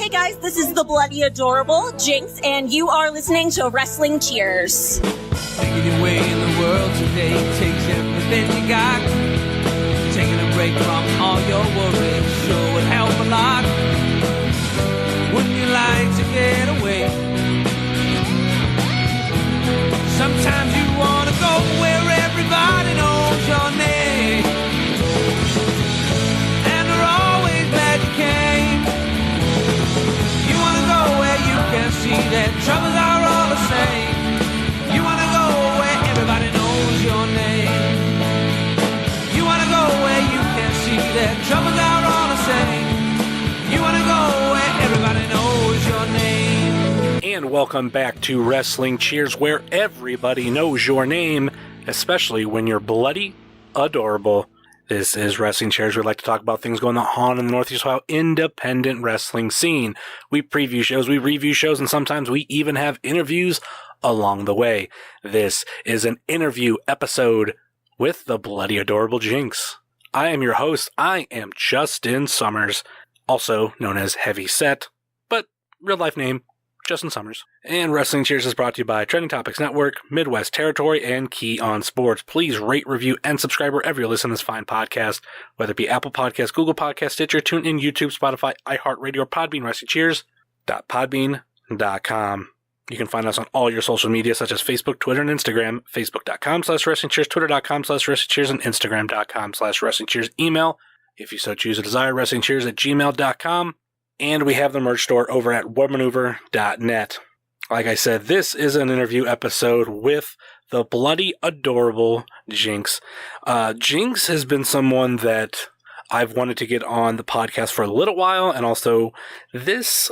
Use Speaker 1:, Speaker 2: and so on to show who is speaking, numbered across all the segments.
Speaker 1: Hey guys, this is the bloody adorable Jinx, and you are listening to Wrestling Cheers.
Speaker 2: Making your way in the world today takes everything you got. Taking a break from all your worries sure would help a lot. Wouldn't you like to get away? Sometimes you want to go where everybody knows your name, and they're always glad you came. You want to go where you can see that troubles are all the same. You want to go where everybody knows your name. You want to go where you can see that troubles are all the same. You want to go where everybody knows your name.
Speaker 3: And welcome back to Wrestling Cheers, where everybody knows your name, especially when you're bloody adorable. This is Wrestling Cheers. We'd like to talk about things going on in the Northeast Ohio independent wrestling scene. We preview shows, we review shows, and sometimes we even have interviews along the way. This is an interview episode with the bloody adorable Jinx. I am your host. I am Justin Summers, also known as Heavy Set, but real life name, Justin Summers. And Wrestling Cheers is brought to you by Trending Topics Network, Midwest Territory, and Key on Sports. Please rate, review, and subscribe wherever you listen to this fine podcast, whether it be Apple Podcasts, Google Podcasts, Stitcher, TuneIn, YouTube, Spotify, iHeartRadio, or Podbean. WrestlingCheers.podbean.com. You can find us on all your social media, such as Facebook, Twitter, and Instagram. Facebook.com/WrestlingCheers, Twitter.com/WrestlingCheers, and Instagram.com/WrestlingCheers. Email, if you so choose or desire, WrestlingCheers@gmail.com. And we have the merch store over at webmaneuver.net. Like I said, this is an interview episode with the bloody adorable Jinx. Jinx has been someone that I've wanted to get on the podcast for a little while, and also this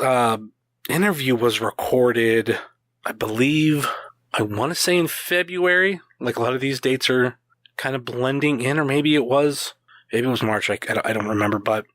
Speaker 3: interview was recorded, I believe, I want to say in February. Like, a lot of these dates are kind of blending in, or maybe it was March. I don't remember, but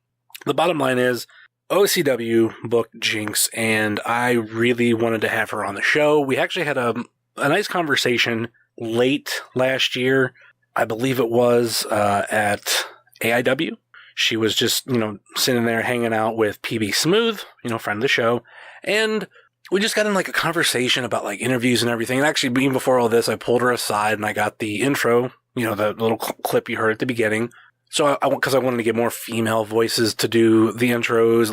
Speaker 3: the bottom line is, OCW booked Jinx, and I really wanted to have her on the show. We actually had a nice conversation late last year. I believe it was at AIW. She was just, sitting there hanging out with PB Smooth, friend of the show, and we just got in like a conversation about like interviews and everything. And actually, even before all this, I pulled her aside and I got the intro, the little clip you heard at the beginning. So because I wanted to get more female voices to do the intros,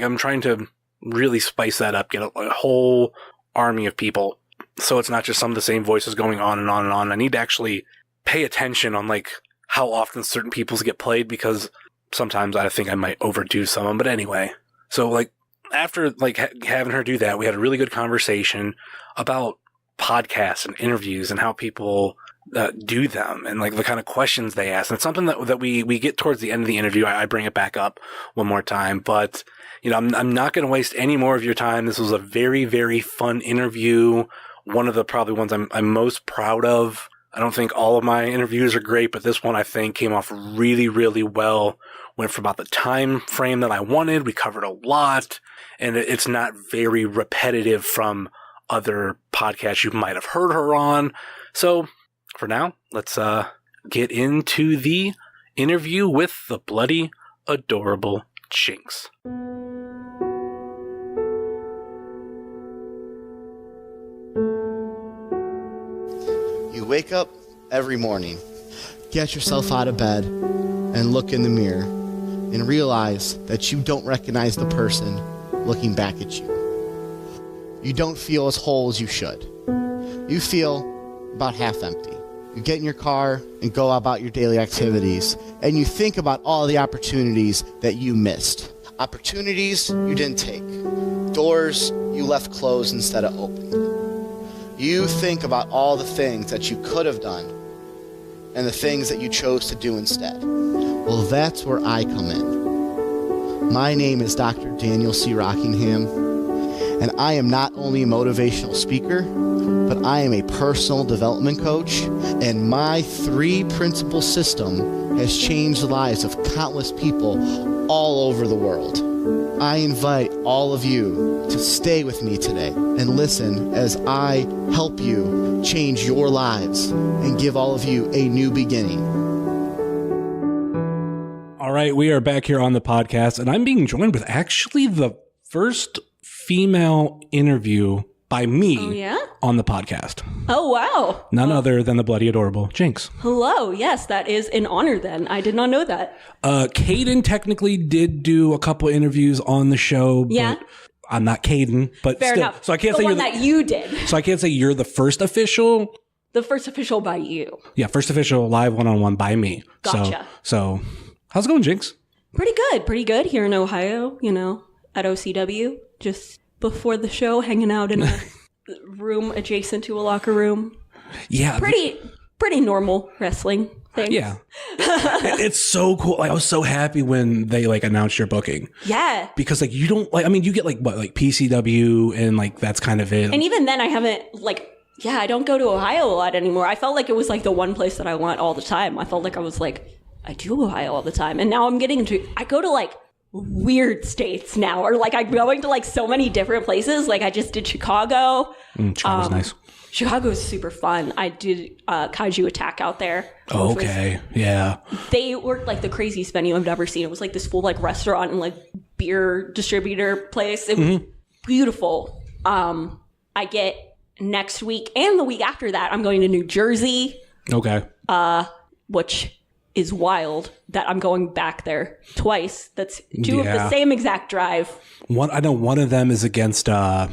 Speaker 3: I'm trying to really spice that up, get a whole army of people. So it's not just some of the same voices going on and on and on. I need to actually pay attention on like how often certain people's get played, because sometimes I think I might overdo some of them. But anyway, so like after like having her do that, we had a really good conversation about podcasts and interviews and how people do them, and like the kind of questions they ask. And it's something that we get towards the end of the interview. I bring it back up one more time, but I'm not going to waste any more of your time. This was a very, very fun interview. One of the probably ones I'm most proud of. I don't think all of my interviews are great, but this one I think came off really, really well. Went for about the time frame that I wanted. We covered a lot, and it's not very repetitive from other podcasts you might have heard her on. So for now, let's get into the interview with the bloody adorable Jinx.
Speaker 4: You wake up every morning, get yourself out of bed, and look in the mirror and realize that you don't recognize the person looking back at you. You don't feel as whole as you should. You feel about half empty. You get in your car and go about your daily activities, and you think about all the opportunities that you missed. Opportunities you didn't take. Doors you left closed instead of open. You think about all the things that you could have done and the things that you chose to do instead. Well, that's where I come in. My name is Dr. Daniel C. Rockingham, and I am not only a motivational speaker, but I am a personal development coach, and my 3-principle system has changed the lives of countless people all over the world. I invite all of you to stay with me today and listen as I help you change your lives and give all of you a new beginning. All
Speaker 3: right, we are back here on the podcast, and I'm being joined with actually the first female interview by me on the podcast.
Speaker 5: Oh, wow.
Speaker 3: None other than the bloody adorable Jinx.
Speaker 5: Hello. Yes, that is an honor then. I did not know that.
Speaker 3: Caden technically did do a couple interviews on the show, but I'm not Caden, but
Speaker 5: Fair
Speaker 3: still.
Speaker 5: enough.
Speaker 3: So I can't
Speaker 5: the
Speaker 3: say
Speaker 5: one
Speaker 3: you're
Speaker 5: that you did.
Speaker 3: So I can't say you're the first official.
Speaker 5: The first official by you.
Speaker 3: Yeah, first official live one-on-one by me.
Speaker 5: Gotcha.
Speaker 3: So how's it going, Jinx?
Speaker 5: Pretty good. Pretty good here in Ohio, you know, at OCW. Just before the show, hanging out in a room adjacent to a locker room.
Speaker 3: Yeah.
Speaker 5: Pretty normal wrestling thing.
Speaker 3: Yeah. It's so cool. Like, I was so happy when they like announced your booking.
Speaker 5: Yeah.
Speaker 3: Because like you don't like, I mean, you get like what, like PCW and like that's kind of it.
Speaker 5: And even then I haven't like, I don't go to Ohio a lot anymore. I felt like it was like the one place that I went all the time. I felt like I was like, I do Ohio all the time. And now I'm getting into, I go to like weird states now, or like I'm going to like so many different places. Like I just did Chicago.
Speaker 3: Chicago's nice.
Speaker 5: Chicago's super fun. I did Kaiju Attack out there.
Speaker 3: Okay. Yeah.
Speaker 5: They worked like the craziest venue I've ever seen. It was like this full like restaurant and like beer distributor place. It was beautiful. I get next week and the week after that, I'm going to New Jersey.
Speaker 3: Okay.
Speaker 5: Which is wild that I'm going back there twice. That's two of the same exact drive.
Speaker 3: I know one of them is against Tara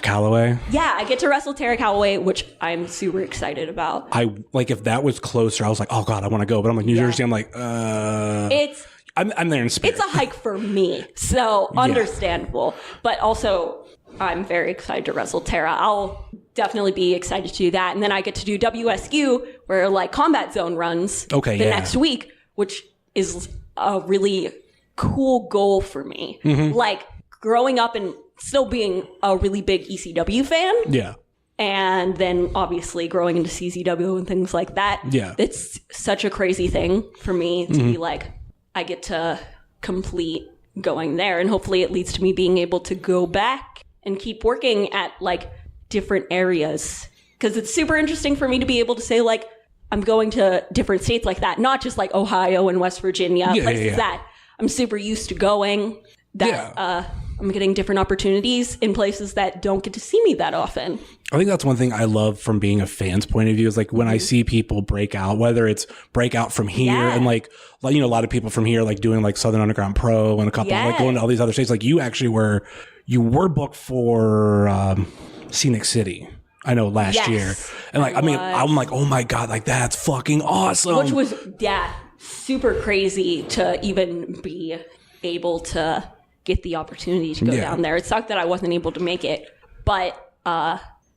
Speaker 3: Calloway. Yeah,
Speaker 5: I get to wrestle Tara Calloway, which I'm super excited about.
Speaker 3: I like if that was closer, I was like, oh god, I want to go. But I'm like New Jersey. I'm like, I'm there in spirit.
Speaker 5: It's a hike for me, so understandable. But also, I'm very excited to wrestle Tara. I'll definitely be excited to do that. And then I get to do WSU, where like Combat Zone runs the next week, which is a really cool goal for me. Like growing up and still being a really big ECW fan. Yeah. And then obviously growing into CZW and things like that. Yeah. It's such a crazy thing for me to be like, I get to complete going there. And hopefully it leads to me being able to go back and keep working at like different areas. Because it's super interesting for me to be able to say like, I'm going to different states like that. Not just like Ohio and West Virginia, places that I'm super used to going. That I'm getting different opportunities in places that don't get to see me that often.
Speaker 3: I think that's one thing I love from being a fan's point of view is like when I see people break out, whether it's break out from here and like, you know, a lot of people from here, like doing like Southern Underground Pro and a couple like going to all these other states. Like you actually were booked for Scenic City. I know last year. And like, I mean, I'm like, oh my God, like that's fucking awesome.
Speaker 5: Which was, super crazy to even be able to get the opportunity to go down there. It sucked that I wasn't able to make it, but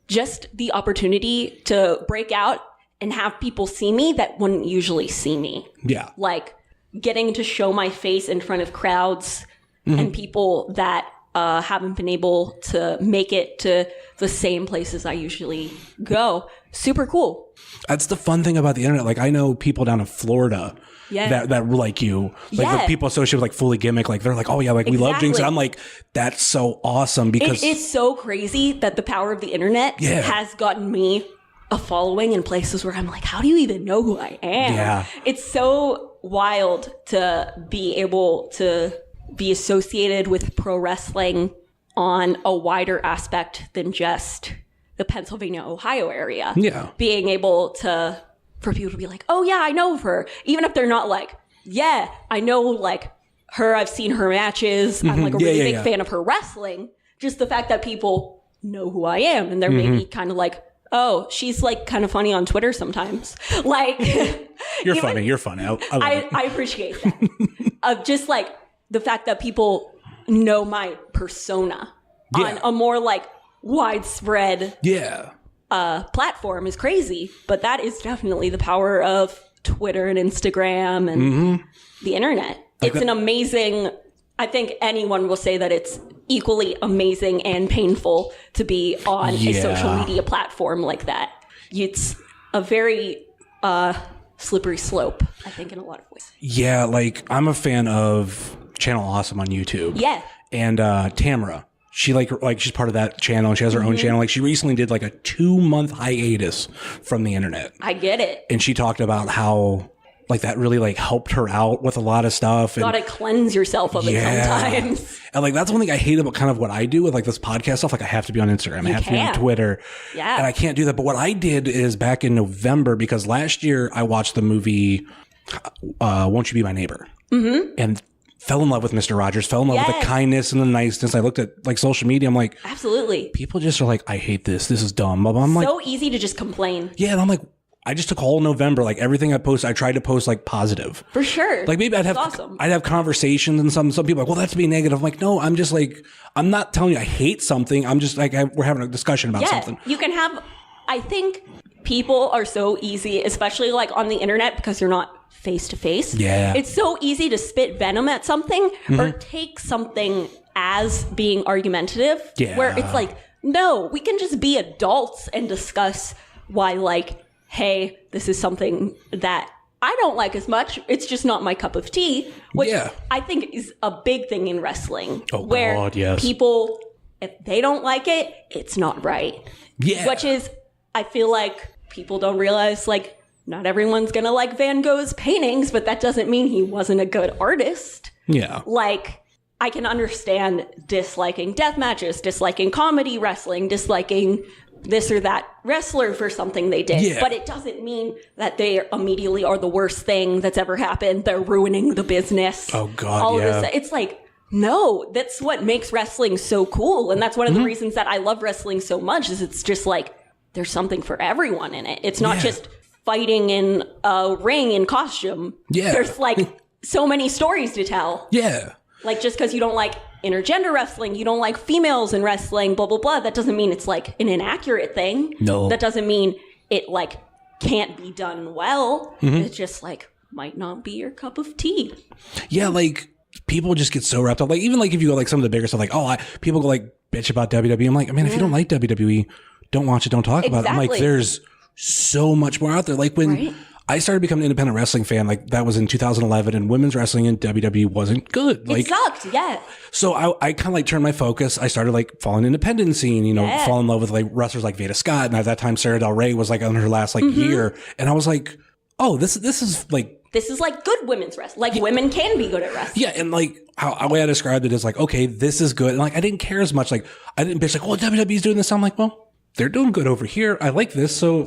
Speaker 5: just the opportunity to break out and have people see me that wouldn't usually see me. Yeah. Like getting to show my face in front of crowds and people that haven't been able to make it to the same places I usually go. Super cool.
Speaker 3: That's the fun thing about the internet. Like I know people down in Florida that like you, like the people associated with like Fully Gimmick, like they're like, oh yeah, like we love Jinx. And I'm like, that's so awesome because
Speaker 5: it's so crazy that the power of the internet has gotten me a following in places where I'm like, how do you even know who I am? Yeah. It's so wild to be able to be associated with pro wrestling on a wider aspect than just the Pennsylvania, Ohio area. Yeah. Being able to, for people to be like, oh yeah, I know of her. Even if they're not like, yeah, I know like her, I've seen her matches. I'm like a really big fan of her wrestling. Just the fact that people know who I am and they're maybe kind of like, oh, she's like kind of funny on Twitter sometimes. Like,
Speaker 3: you're funny. You're funny.
Speaker 5: I appreciate that. Just like the fact that people know my persona on a more like widespread platform is crazy. But that is definitely the power of Twitter and Instagram and the internet. It's an amazing, I think anyone will say that it's equally amazing and painful to be on a social media platform like that. It's a very slippery slope, I think, in a lot of ways.
Speaker 3: Yeah, like I'm a fan of Channel Awesome on YouTube. Yeah. And Tamara. She like she's part of that channel and she has her own channel. Like she recently did like a 2-month hiatus from the internet.
Speaker 5: I get it.
Speaker 3: And she talked about how like that really like helped her out with a lot of stuff.
Speaker 5: You gotta cleanse yourself of it sometimes.
Speaker 3: And like that's one thing I hate about kind of what I do with like this podcast stuff. Like I have to be on Instagram, I have to be on Twitter, and I can't do that. But what I did is back in November, because last year I watched the movie Won't You Be My Neighbor, and fell in love with Mr. Rogers, fell in love with the kindness and the niceness. I looked at like social media, I'm like,
Speaker 5: absolutely,
Speaker 3: people just are like, I hate this is dumb. I'm like,
Speaker 5: so easy to just complain.
Speaker 3: Yeah, and I'm like, I just took all November, like everything I post, I tried to post like positive.
Speaker 5: For sure.
Speaker 3: Like maybe I'd have conversations, and some people are like, well, that's being negative. I'm like, no, I'm just like, I'm not telling you I hate something. I'm just like, we're having a discussion about something.
Speaker 5: You can have, I think people are so easy, especially like on the internet, because you're not face to face.
Speaker 3: Yeah.
Speaker 5: It's so easy to spit venom at something or take something as being argumentative.
Speaker 3: Yeah.
Speaker 5: Where it's like, no, we can just be adults and discuss why, like, hey, this is something that I don't like as much. It's just not my cup of tea, which I think is a big thing in wrestling.
Speaker 3: Oh,
Speaker 5: where
Speaker 3: God, yes.
Speaker 5: people, if they don't like it, it's not right.
Speaker 3: Yeah.
Speaker 5: Which is, I feel like people don't realize, like, not everyone's going to like Van Gogh's paintings, but that doesn't mean he wasn't a good artist.
Speaker 3: Yeah.
Speaker 5: Like, I can understand disliking death matches, disliking comedy wrestling, disliking this or that wrestler for something they did.
Speaker 3: Yeah.
Speaker 5: But it doesn't mean that they immediately are the worst thing that's ever happened. They're ruining the business.
Speaker 3: Oh, God,
Speaker 5: all of this. It's like, no, that's what makes wrestling so cool. And that's one of the reasons that I love wrestling so much, is it's just like, there's something for everyone in it. It's not just fighting in a ring in costume. Yeah. There's like so many stories to tell.
Speaker 3: Yeah.
Speaker 5: Like, just because you don't like intergender wrestling, you don't like females in wrestling, blah, blah, blah, that doesn't mean it's like an inaccurate thing.
Speaker 3: No.
Speaker 5: That doesn't mean it like can't be done well. It's just like, might not be your cup of tea.
Speaker 3: Yeah, like people just get so wrapped up. Like even like if you go like some of the bigger stuff, like people go like bitch about WWE. I'm like, man, if you don't like WWE, don't watch it, don't talk about it. I'm like, there's so much more out there. Like when I started becoming an independent wrestling fan, like that was in 2011, and women's wrestling in WWE wasn't good. Like,
Speaker 5: it sucked,
Speaker 3: So I kind of like turned my focus. I started like following the independent scene, you know, fall in love with like wrestlers like Veda Scott. And at that time, Sarah Del Rey was like on her last like year. And I was like, oh, this is like
Speaker 5: good women's wrestling. Like women can be good at wrestling.
Speaker 3: Yeah. And like how I described it is like, okay, this is good. And like, I didn't care as much. Like I didn't bitch like, well, WWE's doing this. I'm like, well, they're doing good over here. I like this. So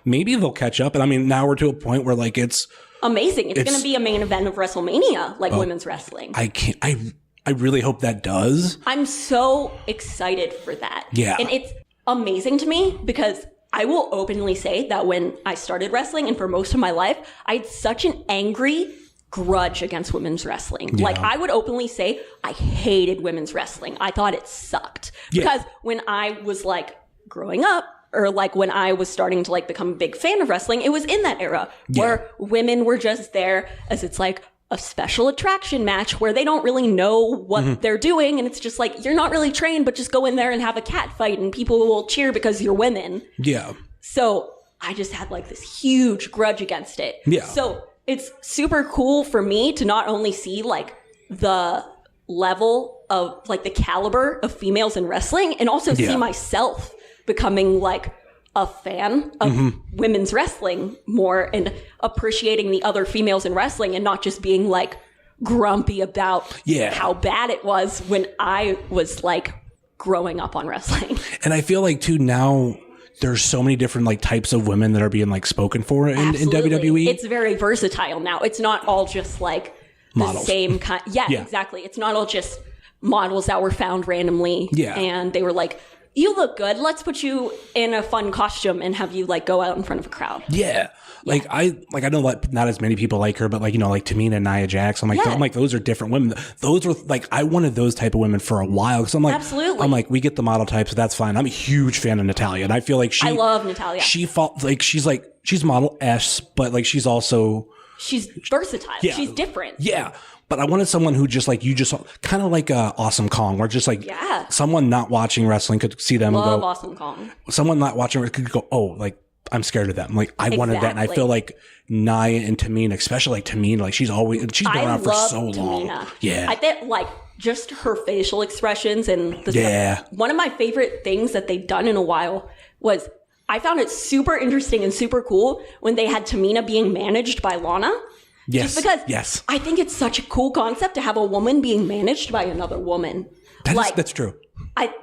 Speaker 3: maybe they'll catch up. And I mean, now we're to a point where like it's
Speaker 5: amazing. It's going to be a main event of WrestleMania, like women's wrestling.
Speaker 3: I really hope that does.
Speaker 5: I'm so excited for that.
Speaker 3: Yeah.
Speaker 5: And it's amazing to me because I will openly say that when I started wrestling and for most of my life, I had such an angry grudge against women's wrestling.
Speaker 3: Yeah.
Speaker 5: Like I would openly say I hated women's wrestling. I thought it sucked. Because when I was like growing up, or like when I was starting to like become a big fan of wrestling, it was in that era where women were just there as it's like a special attraction match where they don't really know what they're doing. And it's just like, you're not really trained, but just go in there and have a cat fight and people will cheer because you're women.
Speaker 3: Yeah.
Speaker 5: So I just had like this huge grudge against it.
Speaker 3: Yeah.
Speaker 5: So it's super cool for me to not only see like the level of like the caliber of females in wrestling and also see myself becoming like a fan of women's wrestling more and appreciating the other females in wrestling and not just being like grumpy about how bad it was when I was like growing up on wrestling.
Speaker 3: And I feel like too now there's so many different like types of women that are being like spoken for in WWE.
Speaker 5: It's very versatile now. It's not all just like
Speaker 3: models.
Speaker 5: The same kind. Yeah, exactly. It's not all just models that were found randomly.
Speaker 3: Yeah.
Speaker 5: And they were like, you look good. Let's put you in a fun costume and have you like go out in front of a crowd.
Speaker 3: Yeah. Like I know like not as many people like her, but like, you know, like Tamina and Nia Jax. I'm like, those are different women. Those were like, I wanted those type of women for a while. Cause I'm like,
Speaker 5: absolutely.
Speaker 3: I'm like, we get the model types. That's fine. I'm a huge fan of Natalya. And I feel like I
Speaker 5: love Natalya.
Speaker 3: She's model S, but like, she's
Speaker 5: versatile.
Speaker 3: Yeah.
Speaker 5: She's different.
Speaker 3: Yeah. But I wanted someone who just like, you just kind of like Awesome Kong, where just like someone not watching wrestling could see them and go,
Speaker 5: Awesome Kong.
Speaker 3: Someone not watching could go, oh, like I'm scared of them. Like I wanted that. And I feel like Nia and Tamina, especially like Tamina, like she's been around for so long. Yeah.
Speaker 5: I think like just her facial expressions and stuff. One of my favorite things that they've done in a while was I found it super interesting and super cool when they had Tamina being managed by Lana.
Speaker 6: Yes.
Speaker 5: Just because I think it's such a cool concept to have a woman being managed by another woman.
Speaker 6: That's true.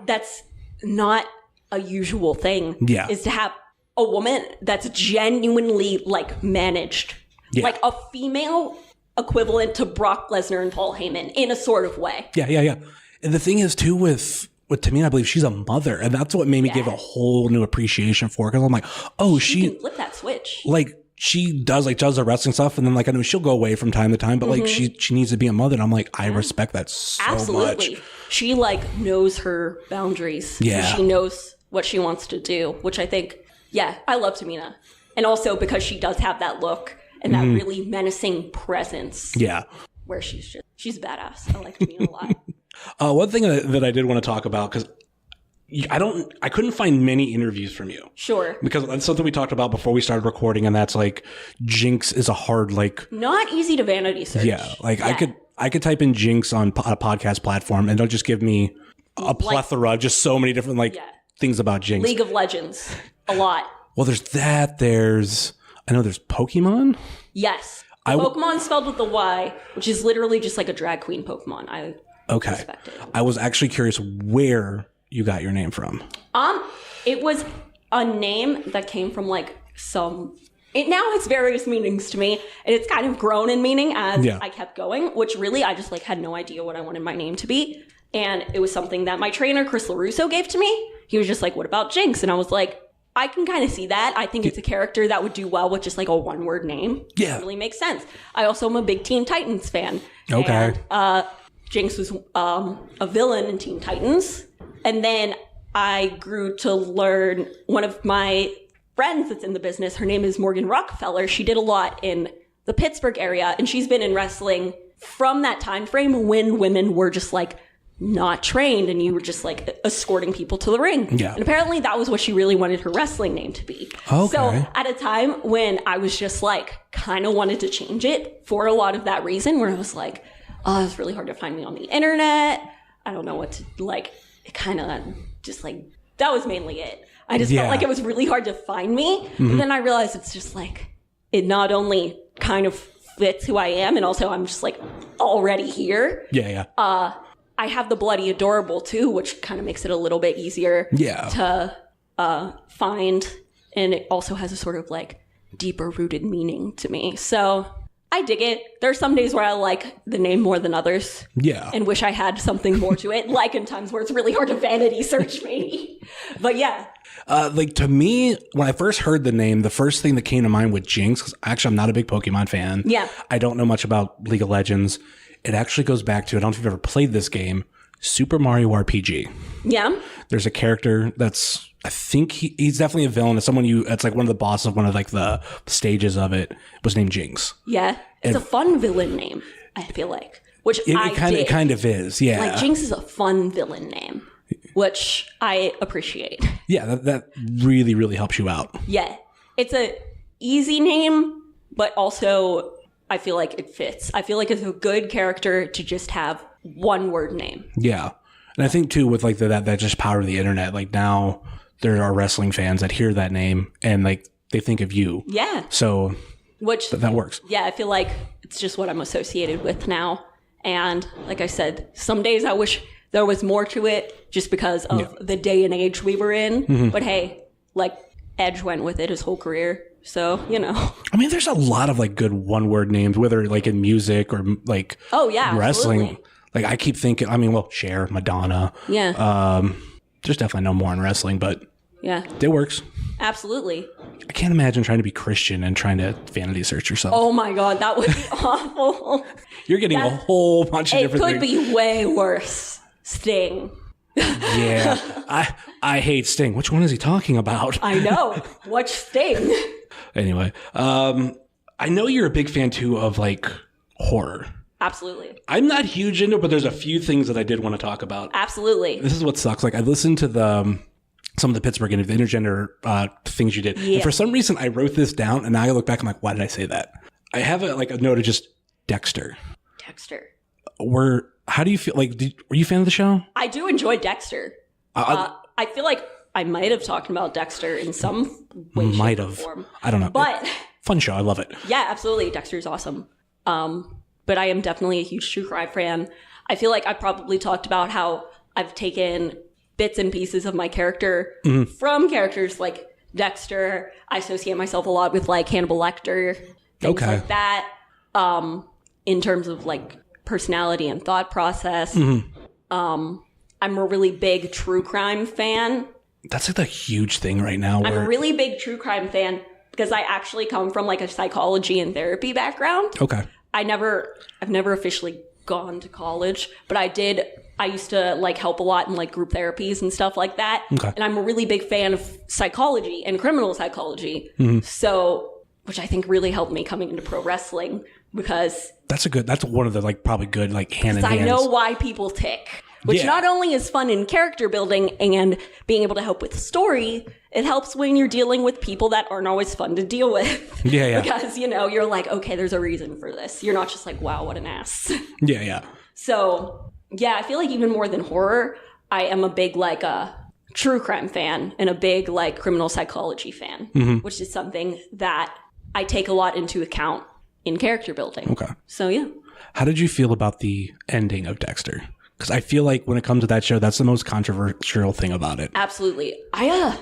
Speaker 5: That's not a usual thing.
Speaker 6: Yeah.
Speaker 5: Is to have a woman that's genuinely like managed.
Speaker 6: Yeah.
Speaker 5: Like a female equivalent to Brock Lesnar and Paul Heyman in a sort of way.
Speaker 6: Yeah. And the thing is too with Tamina, I believe she's a mother, and that's what made me give a whole new appreciation for her. Because I'm like, oh, she
Speaker 5: can flip that switch.
Speaker 6: Like she does the wrestling stuff, and then like I know she'll go away from time to time, but like she needs to be a mother, and I'm like, I respect that so much.
Speaker 5: She like knows her boundaries.
Speaker 6: Yeah,
Speaker 5: she knows what she wants to do, which I think, I love Tamina, and also because she does have that look and that really menacing presence.
Speaker 6: Yeah,
Speaker 5: where she's badass. I like Tamina a lot.
Speaker 6: One thing that I did want to talk about, because I couldn't find many interviews from you.
Speaker 5: Sure.
Speaker 6: Because that's something we talked about before we started recording, and that's like Jinx is a hard
Speaker 5: not easy to vanity search.
Speaker 6: Yeah, I could type in Jinx on a podcast platform, and it'll just give me a plethora, just so many different things about Jinx.
Speaker 5: League of Legends, a lot.
Speaker 6: Well, there's that. I know there's Pokemon.
Speaker 5: Yes, Pokemon spelled with the Y, which is literally just like a drag queen Pokemon. I was actually curious where
Speaker 6: you got your name from.
Speaker 5: It was a name that came from it now has various meanings to me, and it's kind of grown in meaning as I kept going, which really I just had no idea what I wanted my name to be. And it was something that my trainer, Chris LaRusso, gave to me. He was just like, what about Jinx? And I was like, I can kind of see that. I think it's a character that would do well with just a one-word name.
Speaker 6: Yeah.
Speaker 5: It really makes sense. I also am a big Teen Titans fan.
Speaker 6: Okay.
Speaker 5: And, Jinx was a villain in Teen Titans. And then I grew to learn one of my friends that's in the business. Her name is Morgan Rockefeller. She did a lot in the Pittsburgh area, and she's been in wrestling from that time frame when women were just not trained and you were just escorting people to the ring.
Speaker 6: Yeah.
Speaker 5: And apparently that was what she really wanted her wrestling name to be.
Speaker 6: Okay.
Speaker 5: So at a time when I was just kind of wanted to change it for a lot of that reason, where I was like, oh, it's really hard to find me on the internet. I don't know what to it kind of just that was mainly it. I just felt like it was really hard to find me. And then I realized it's just it not only kind of fits who I am, and also I'm just already here.
Speaker 6: Yeah.
Speaker 5: I have the Bloody Adorable too, which kind of makes it a little bit easier to find. And it also has a sort of deeper rooted meaning to me. So I dig it. There are some days where I like the name more than others.
Speaker 6: Yeah.
Speaker 5: And wish I had something more to it, in times where it's really hard to vanity search me. But yeah.
Speaker 6: To me, when I first heard the name, the first thing that came to mind with Jinx, because actually I'm not a big Pokemon fan.
Speaker 5: Yeah.
Speaker 6: I don't know much about League of Legends. It actually goes back to, I don't know if you've ever played this game, Super Mario RPG.
Speaker 5: Yeah. There's
Speaker 6: a character that's, I think he's definitely a villain. It's someone it's one of the bosses of one of the stages of it was named Jinx.
Speaker 5: Yeah. It's a fun villain name, I feel like. Which
Speaker 6: it kind of is, yeah.
Speaker 5: Jinx is a fun villain name, which I appreciate.
Speaker 6: Yeah, that really, really helps you out.
Speaker 5: Yeah. It's a easy name, but also I feel like it fits. I feel like it's a good character to just have one word name.
Speaker 6: Yeah. And I think too with that just power of the internet, now there are wrestling fans that hear that name and they think of you.
Speaker 5: Yeah.
Speaker 6: So that works.
Speaker 5: Yeah, I feel like it's just what I'm associated with now. And like I said, some days I wish there was more to it just because of the day and age we were in. Mm-hmm. But hey, Edge went with it his whole career. So,
Speaker 6: I mean, there's a lot of good one-word names, whether in music or wrestling.
Speaker 5: Absolutely.
Speaker 6: I keep thinking, Cher, Madonna.
Speaker 5: Yeah.
Speaker 6: There's definitely no more in wrestling, but
Speaker 5: yeah,
Speaker 6: it works.
Speaker 5: Absolutely.
Speaker 6: I can't imagine trying to be Christian and trying to vanity search yourself.
Speaker 5: Oh my God, that would be awful.
Speaker 6: You're getting a whole bunch of different things.
Speaker 5: It could be way worse. Sting.
Speaker 6: Yeah. I hate Sting. Which one is he talking about?
Speaker 5: I know. Watch Sting.
Speaker 6: Anyway, I know you're a big fan too of horror.
Speaker 5: Absolutely.
Speaker 6: I'm not huge into it, but there's a few things that I did want to talk about.
Speaker 5: Absolutely.
Speaker 6: This is what sucks. I listened to some of the Pittsburgh and the intergender things you did.
Speaker 5: Yeah.
Speaker 6: And for some reason, I wrote this down, and now I look back, I'm like, why did I say that? I have a note of just Dexter. How do you feel? Were you a fan of the show?
Speaker 5: I do enjoy Dexter. I feel like I might have talked about Dexter in some way, shape, or form.
Speaker 6: I don't know.
Speaker 5: But
Speaker 6: fun show. I love it.
Speaker 5: Yeah, absolutely. Dexter's awesome. But I am definitely a huge true crime fan. I feel like I probably talked about how I've taken bits and pieces of my character from characters like Dexter. I associate myself a lot with like Hannibal Lecter, things like that. In terms of like personality and thought process. I'm a really big true crime fan.
Speaker 6: That's like the huge thing right now.
Speaker 5: I'm a really big true crime fan because I actually come from like a psychology and therapy background.
Speaker 6: Okay.
Speaker 5: I've never officially gone to college, but I used to like help a lot in like group therapies and stuff like that.
Speaker 6: Okay.
Speaker 5: And I'm a really big fan of psychology and criminal psychology. So, which I think really helped me coming into pro wrestling because
Speaker 6: that's one of the like probably good like hand in hand.
Speaker 5: I know why people tick. Which not only is fun in character building and being able to help with story, it helps when you're dealing with people that aren't always fun to deal with. Yeah. Because, you're like, okay, there's a reason for this. You're not just like, wow, what an ass.
Speaker 6: Yeah.
Speaker 5: So, yeah, I feel like even more than horror, I am a big like true crime fan and a big like criminal psychology fan, which is something that I take a lot into account in character building. Okay. So, yeah.
Speaker 6: How did you feel about the ending of Dexter? Because I feel like when it comes to that show, that's the most controversial thing about it.
Speaker 5: Absolutely. I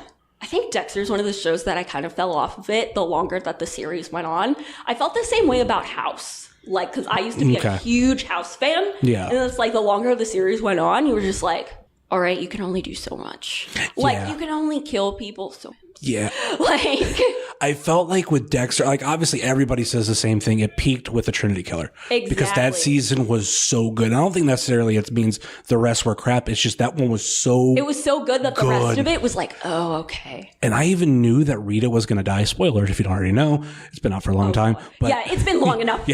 Speaker 5: think Dexter's one of the shows that I kind of fell off of it the longer that the series went on. I felt the same way about House. Like, because I used to be a huge House fan. Yeah. And it's like the longer the series went on, you were just like, all right, you can only do so much. Like, you can only kill people so much.
Speaker 6: Yeah.
Speaker 5: Like,
Speaker 6: I felt like with Dexter, like obviously everybody says the same thing. It peaked with the Trinity Killer.
Speaker 5: Exactly.
Speaker 6: Because that season was so good. I don't think necessarily it means the rest were crap. It's just that one was so
Speaker 5: It was so good that the rest of it was like, oh, okay.
Speaker 6: And I even knew that Rita was going to die. Spoilers if you don't already know. It's been out for a long time. But
Speaker 5: yeah, it's been long enough.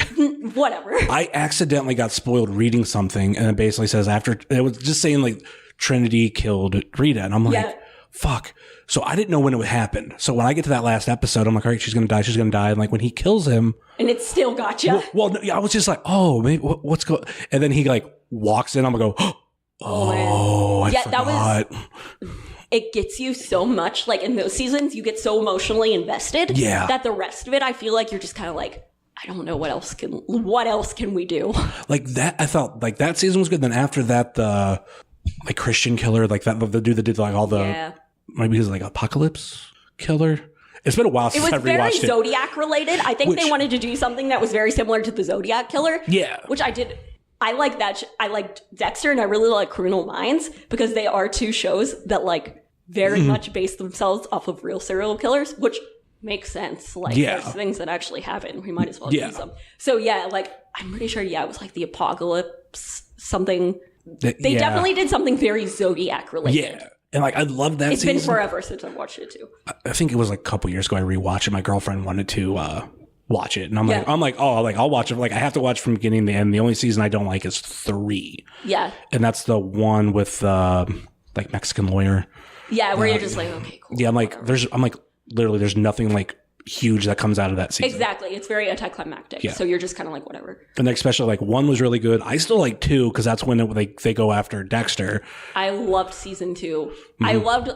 Speaker 5: Whatever.
Speaker 6: I accidentally got spoiled reading something and it basically says after, it was just saying like Trinity killed Rita. And I'm like, fuck. So I didn't know when it would happen. So when I get to that last episode, I'm like, all right, she's going to die. She's going to die. And like when he kills him.
Speaker 5: And it still got you.
Speaker 6: Well, I was just like, oh, maybe what's going on? And then he like walks in. I'm going to go, I forgot.
Speaker 5: That was, it gets you so much. Like in those seasons, you get so emotionally invested. Yeah. That the rest of it, I feel like you're just kind of like, I don't know what else can we do? Like
Speaker 6: that, I felt like that season was good. Then after that, the like Christian killer, like that, the dude that did like all the, maybe he's like Apocalypse Killer. It's been a while since I've rewatched it.
Speaker 5: It was very Zodiac related. I think they wanted to do something that was very similar to the Zodiac Killer. Yeah. Which I did. I like that. I liked Dexter and I really like Criminal Minds because they are two shows that like very much base themselves off of real serial killers, which makes sense. Like there's things that actually happen. We might as well use them. So yeah, like I'm pretty sure, it was like the Apocalypse something. They definitely did something very Zodiac related. Yeah.
Speaker 6: And like, I love that season.
Speaker 5: It's been forever since I've watched it too.
Speaker 6: I think it was like a couple years ago I rewatched it. My girlfriend wanted to watch it. And I'm like, I'll watch it. Like, I have to watch from beginning to end. The only season I don't like is 3. Yeah. And that's the one with like Mexican lawyer.
Speaker 5: Yeah, where you're just like, okay, cool.
Speaker 6: Yeah, I'm like, literally, there's nothing like huge that comes out of that season.
Speaker 5: Exactly. It's very anticlimactic. Yeah. So you're just kind of like, whatever.
Speaker 6: And especially like 1 was really good. I still like 2 because that's when they go after Dexter.
Speaker 5: I loved season 2. I loved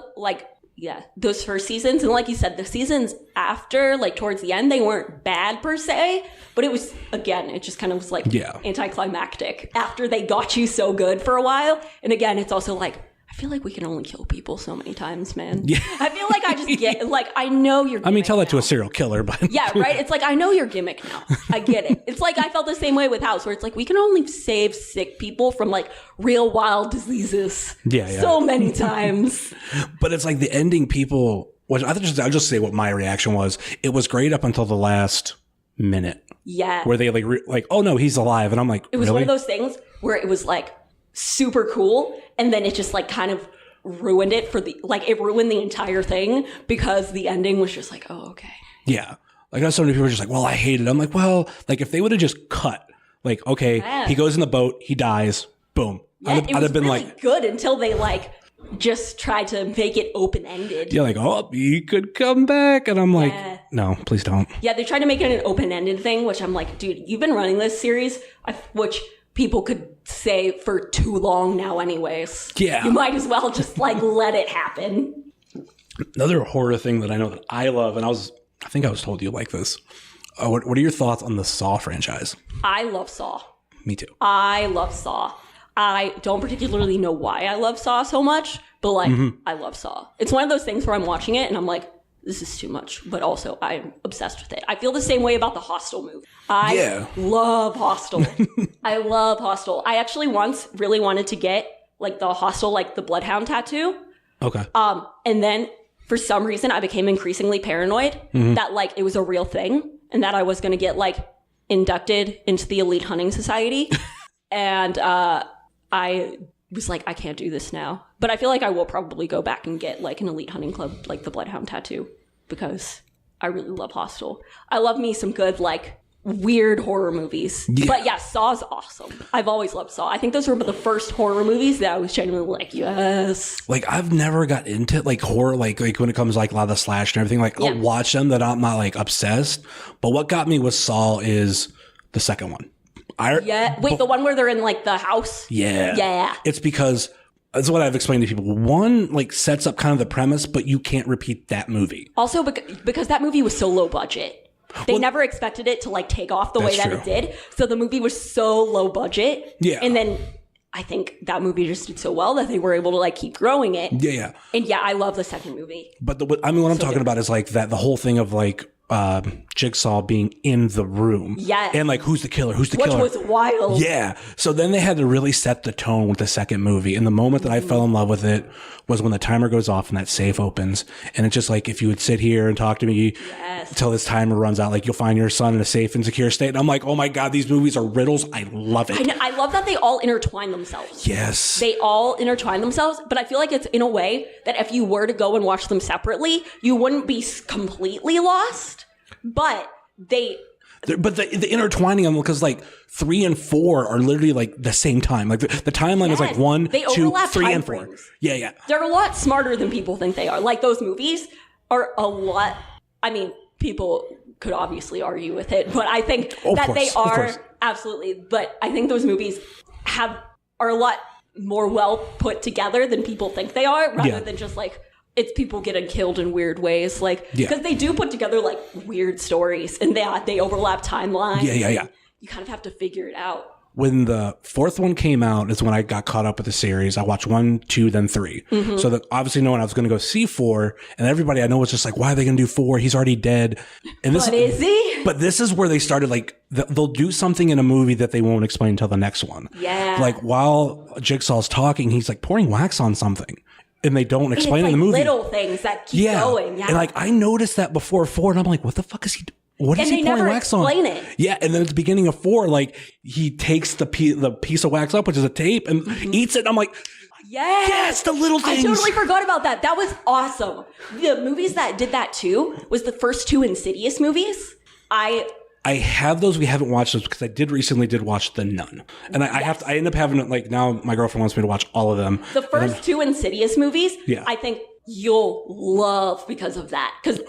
Speaker 5: those first seasons. And like you said, the seasons after, like towards the end, they weren't bad per se, but it was, again, it just kind of was like anticlimactic after they got you so good for a while. And again, it's also like, I feel like we can only kill people so many times, man. Yeah. I feel like I just get, like, I know your gimmick.
Speaker 6: I mean, tell that to a serial killer, but.
Speaker 5: Yeah, right? It's like, I know your gimmick now. I get it. It's like, I felt the same way with House, where it's like, we can only save sick people from, like, real wild diseases so many times.
Speaker 6: But it's like the ending people, which I'll just say what my reaction was. It was great up until the last minute. Yeah. Where they, like, oh, no, he's alive. And I'm like,
Speaker 5: it was one of those things where it was, like, super cool, and then it just like kind of ruined it it ruined the entire thing because the ending was just like, oh, okay.
Speaker 6: Yeah. Like I know so many people were just like, well, I hate it. I'm like, well, like if they would have just cut, like, okay, he goes in the boat, he dies, boom.
Speaker 5: Yeah, I'd have been really like good until they like just tried to make it open-ended.
Speaker 6: Yeah, like, oh, he could come back. And I'm like, no, please don't.
Speaker 5: Yeah, they tried to make it an open-ended thing, which I'm like, dude, you've been running this series, which people could say for too long now anyways. Yeah. You might as well just like let it happen.
Speaker 6: Another horror thing that I know that I love, and I think I was told you like this. What are your thoughts on the Saw franchise?
Speaker 5: I love Saw.
Speaker 6: Me too.
Speaker 5: I love Saw. I don't particularly know why I love Saw so much, but like, I love Saw. It's one of those things where I'm watching it and I'm like, this is too much, but also I'm obsessed with it. I feel the same way about the Hostel movie. I love Hostel. I love Hostel. I actually once really wanted to get like the Hostel, like the Bloodhound tattoo.
Speaker 6: Okay.
Speaker 5: And then for some reason I became increasingly paranoid that like it was a real thing and that I was going to get like inducted into the elite hunting society. And I was like, I can't do this now. But I feel like I will probably go back and get like an elite hunting club, like the Bloodhound tattoo, because I really love Hostel. I love me some good, like, weird horror movies. Yeah. But yeah, Saw's awesome. I've always loved Saw. I think those were the first horror movies that I was genuinely like, yes.
Speaker 6: Like, I've never got into like horror, like when it comes to like a lot of the slash and everything. Like, I'll watch them, that I'm not like obsessed. But what got me with Saw is the second one.
Speaker 5: The one where they're in like the house? Yeah. It's
Speaker 6: because that's what I've explained to people. One like sets up kind of the premise, but you can't repeat that movie.
Speaker 5: Also because that movie was so low budget. They never expected it to like take off the way that it did. So the movie was so low budget. Yeah. And then I think that movie just did so well that they were able to like keep growing it.
Speaker 6: Yeah.
Speaker 5: And yeah, I love the second movie.
Speaker 6: But what I'm talking about is like that the whole thing of like Jigsaw being in the room.
Speaker 5: Yes.
Speaker 6: And like, who's the killer? Which
Speaker 5: was wild.
Speaker 6: Yeah. So then they had to really set the tone with the second movie. And the moment that I fell in love with it was when the timer goes off and that safe opens. And it's just like, if you would sit here and talk to me until this timer runs out, like you'll find your son in a safe and secure state. And I'm like, oh my God, these movies are riddles. I love it.
Speaker 5: I love that they all intertwine themselves.
Speaker 6: Yes.
Speaker 5: They all intertwine themselves. But I feel like it's in a way that if you were to go and watch them separately, you wouldn't be completely lost. But the
Speaker 6: intertwining them, because like 3 and 4 are literally like the same time. Like the timeline is like 1, 2, 3, and 4.
Speaker 5: Frames.
Speaker 6: Yeah.
Speaker 5: They're a lot smarter than people think they are. Like those movies are a lot. I mean, people could obviously argue with it, but I think they are absolutely. But I think those movies are a lot more well put together than people think they are, rather than just like. It's people getting killed in weird ways, like because they do put together like weird stories, and they overlap timelines.
Speaker 6: Yeah.
Speaker 5: You kind of have to figure it out.
Speaker 6: When the 4th one came out is when I got caught up with the series. I watched 1, 2, then 3. Mm-hmm. So that obviously knowing I was going to go see 4, and everybody I know was just like, why are they going to do 4? He's already dead. And this
Speaker 5: is he?
Speaker 6: But this is where they started like they'll do something in a movie that they won't explain until the next one.
Speaker 5: Yeah.
Speaker 6: Like while Jigsaw's talking, he's like pouring wax on something. And they don't explain it in the movie.
Speaker 5: Little things that keep going. Yeah.
Speaker 6: And like I noticed that before 4, and I'm like, what the fuck is he doing? What is he pouring wax on?
Speaker 5: And they never explain it.
Speaker 6: Yeah, and then at the beginning of 4, like he takes the piece of wax up, which is a tape, and eats it. And I'm like, yes, the little things.
Speaker 5: I totally forgot about that. That was awesome. The movies that did that too was the first 2 Insidious movies.
Speaker 6: I have those. We haven't watched those because I recently watch The Nun. And I end up having it like now my girlfriend wants me to watch all of them.
Speaker 5: The first 2 Insidious movies, I think you'll love because of that. Because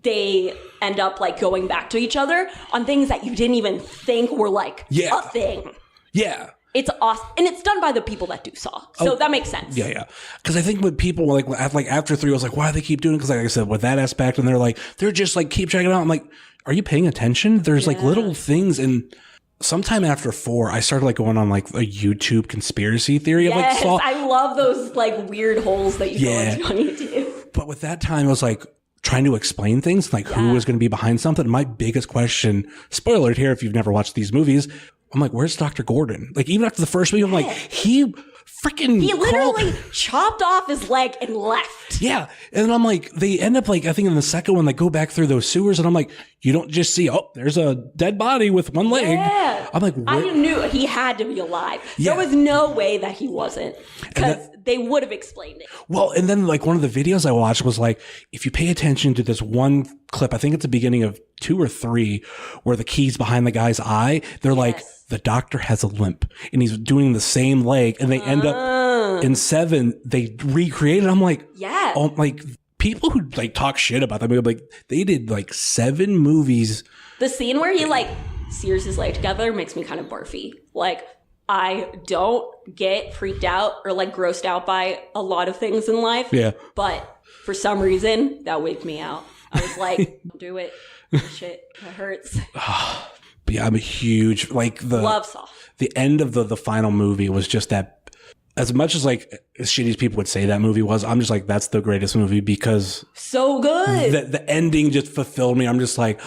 Speaker 5: they end up like going back to each other on things that you didn't even think were like a thing.
Speaker 6: Yeah.
Speaker 5: It's awesome. And it's done by the people that do Saw. So that makes sense.
Speaker 6: Yeah. Because I think when people were like after 3, I was like, why do they keep doing it? Because like I said, with that aspect, and they're just like, keep checking it out. I'm like, are you paying attention? There's like little things. And sometime after 4, I started like going on like a YouTube conspiracy theory of like Saw.
Speaker 5: I love those like weird holes that you go into on YouTube.
Speaker 6: But with that time, it was like trying to explain things, like who was going to be behind something. My biggest question, spoiler alert here if you've never watched these movies, I'm like, where's Dr. Gordon? Like, even after the first movie, I'm like, he literally
Speaker 5: chopped off his leg and left.
Speaker 6: Yeah. And then I'm like, they end up like, I think in the second one, they go back through those sewers, and I'm like, you don't just see, there's a dead body with one leg.
Speaker 5: Yeah.
Speaker 6: I'm like,
Speaker 5: I knew he had to be alive. There was no way that he wasn't, because they would have explained it.
Speaker 6: Well, and then like one of the videos I watched was like, if you pay attention to this one clip, I think it's the beginning of 2 or 3, where the key's behind the guy's eye. They're like, the doctor has a limp and he's doing the same leg, and they end up in 7, they recreate it. I'm like, like people who like talk shit about that movie, like they did like 7 movies.
Speaker 5: The scene where he like sears his leg together makes me kind of barfy. Like, I don't get freaked out or like grossed out by a lot of things in life.
Speaker 6: Yeah.
Speaker 5: But for some reason that wigged me out. I was like, don't do it. Shit, that hurts.
Speaker 6: But yeah, I'm a huge
Speaker 5: love Saw.
Speaker 6: The end of the final movie was just that. As much as as shitty as people would say that movie was, I'm just like, that's the greatest movie because
Speaker 5: so good.
Speaker 6: The ending just fulfilled me. I'm just like,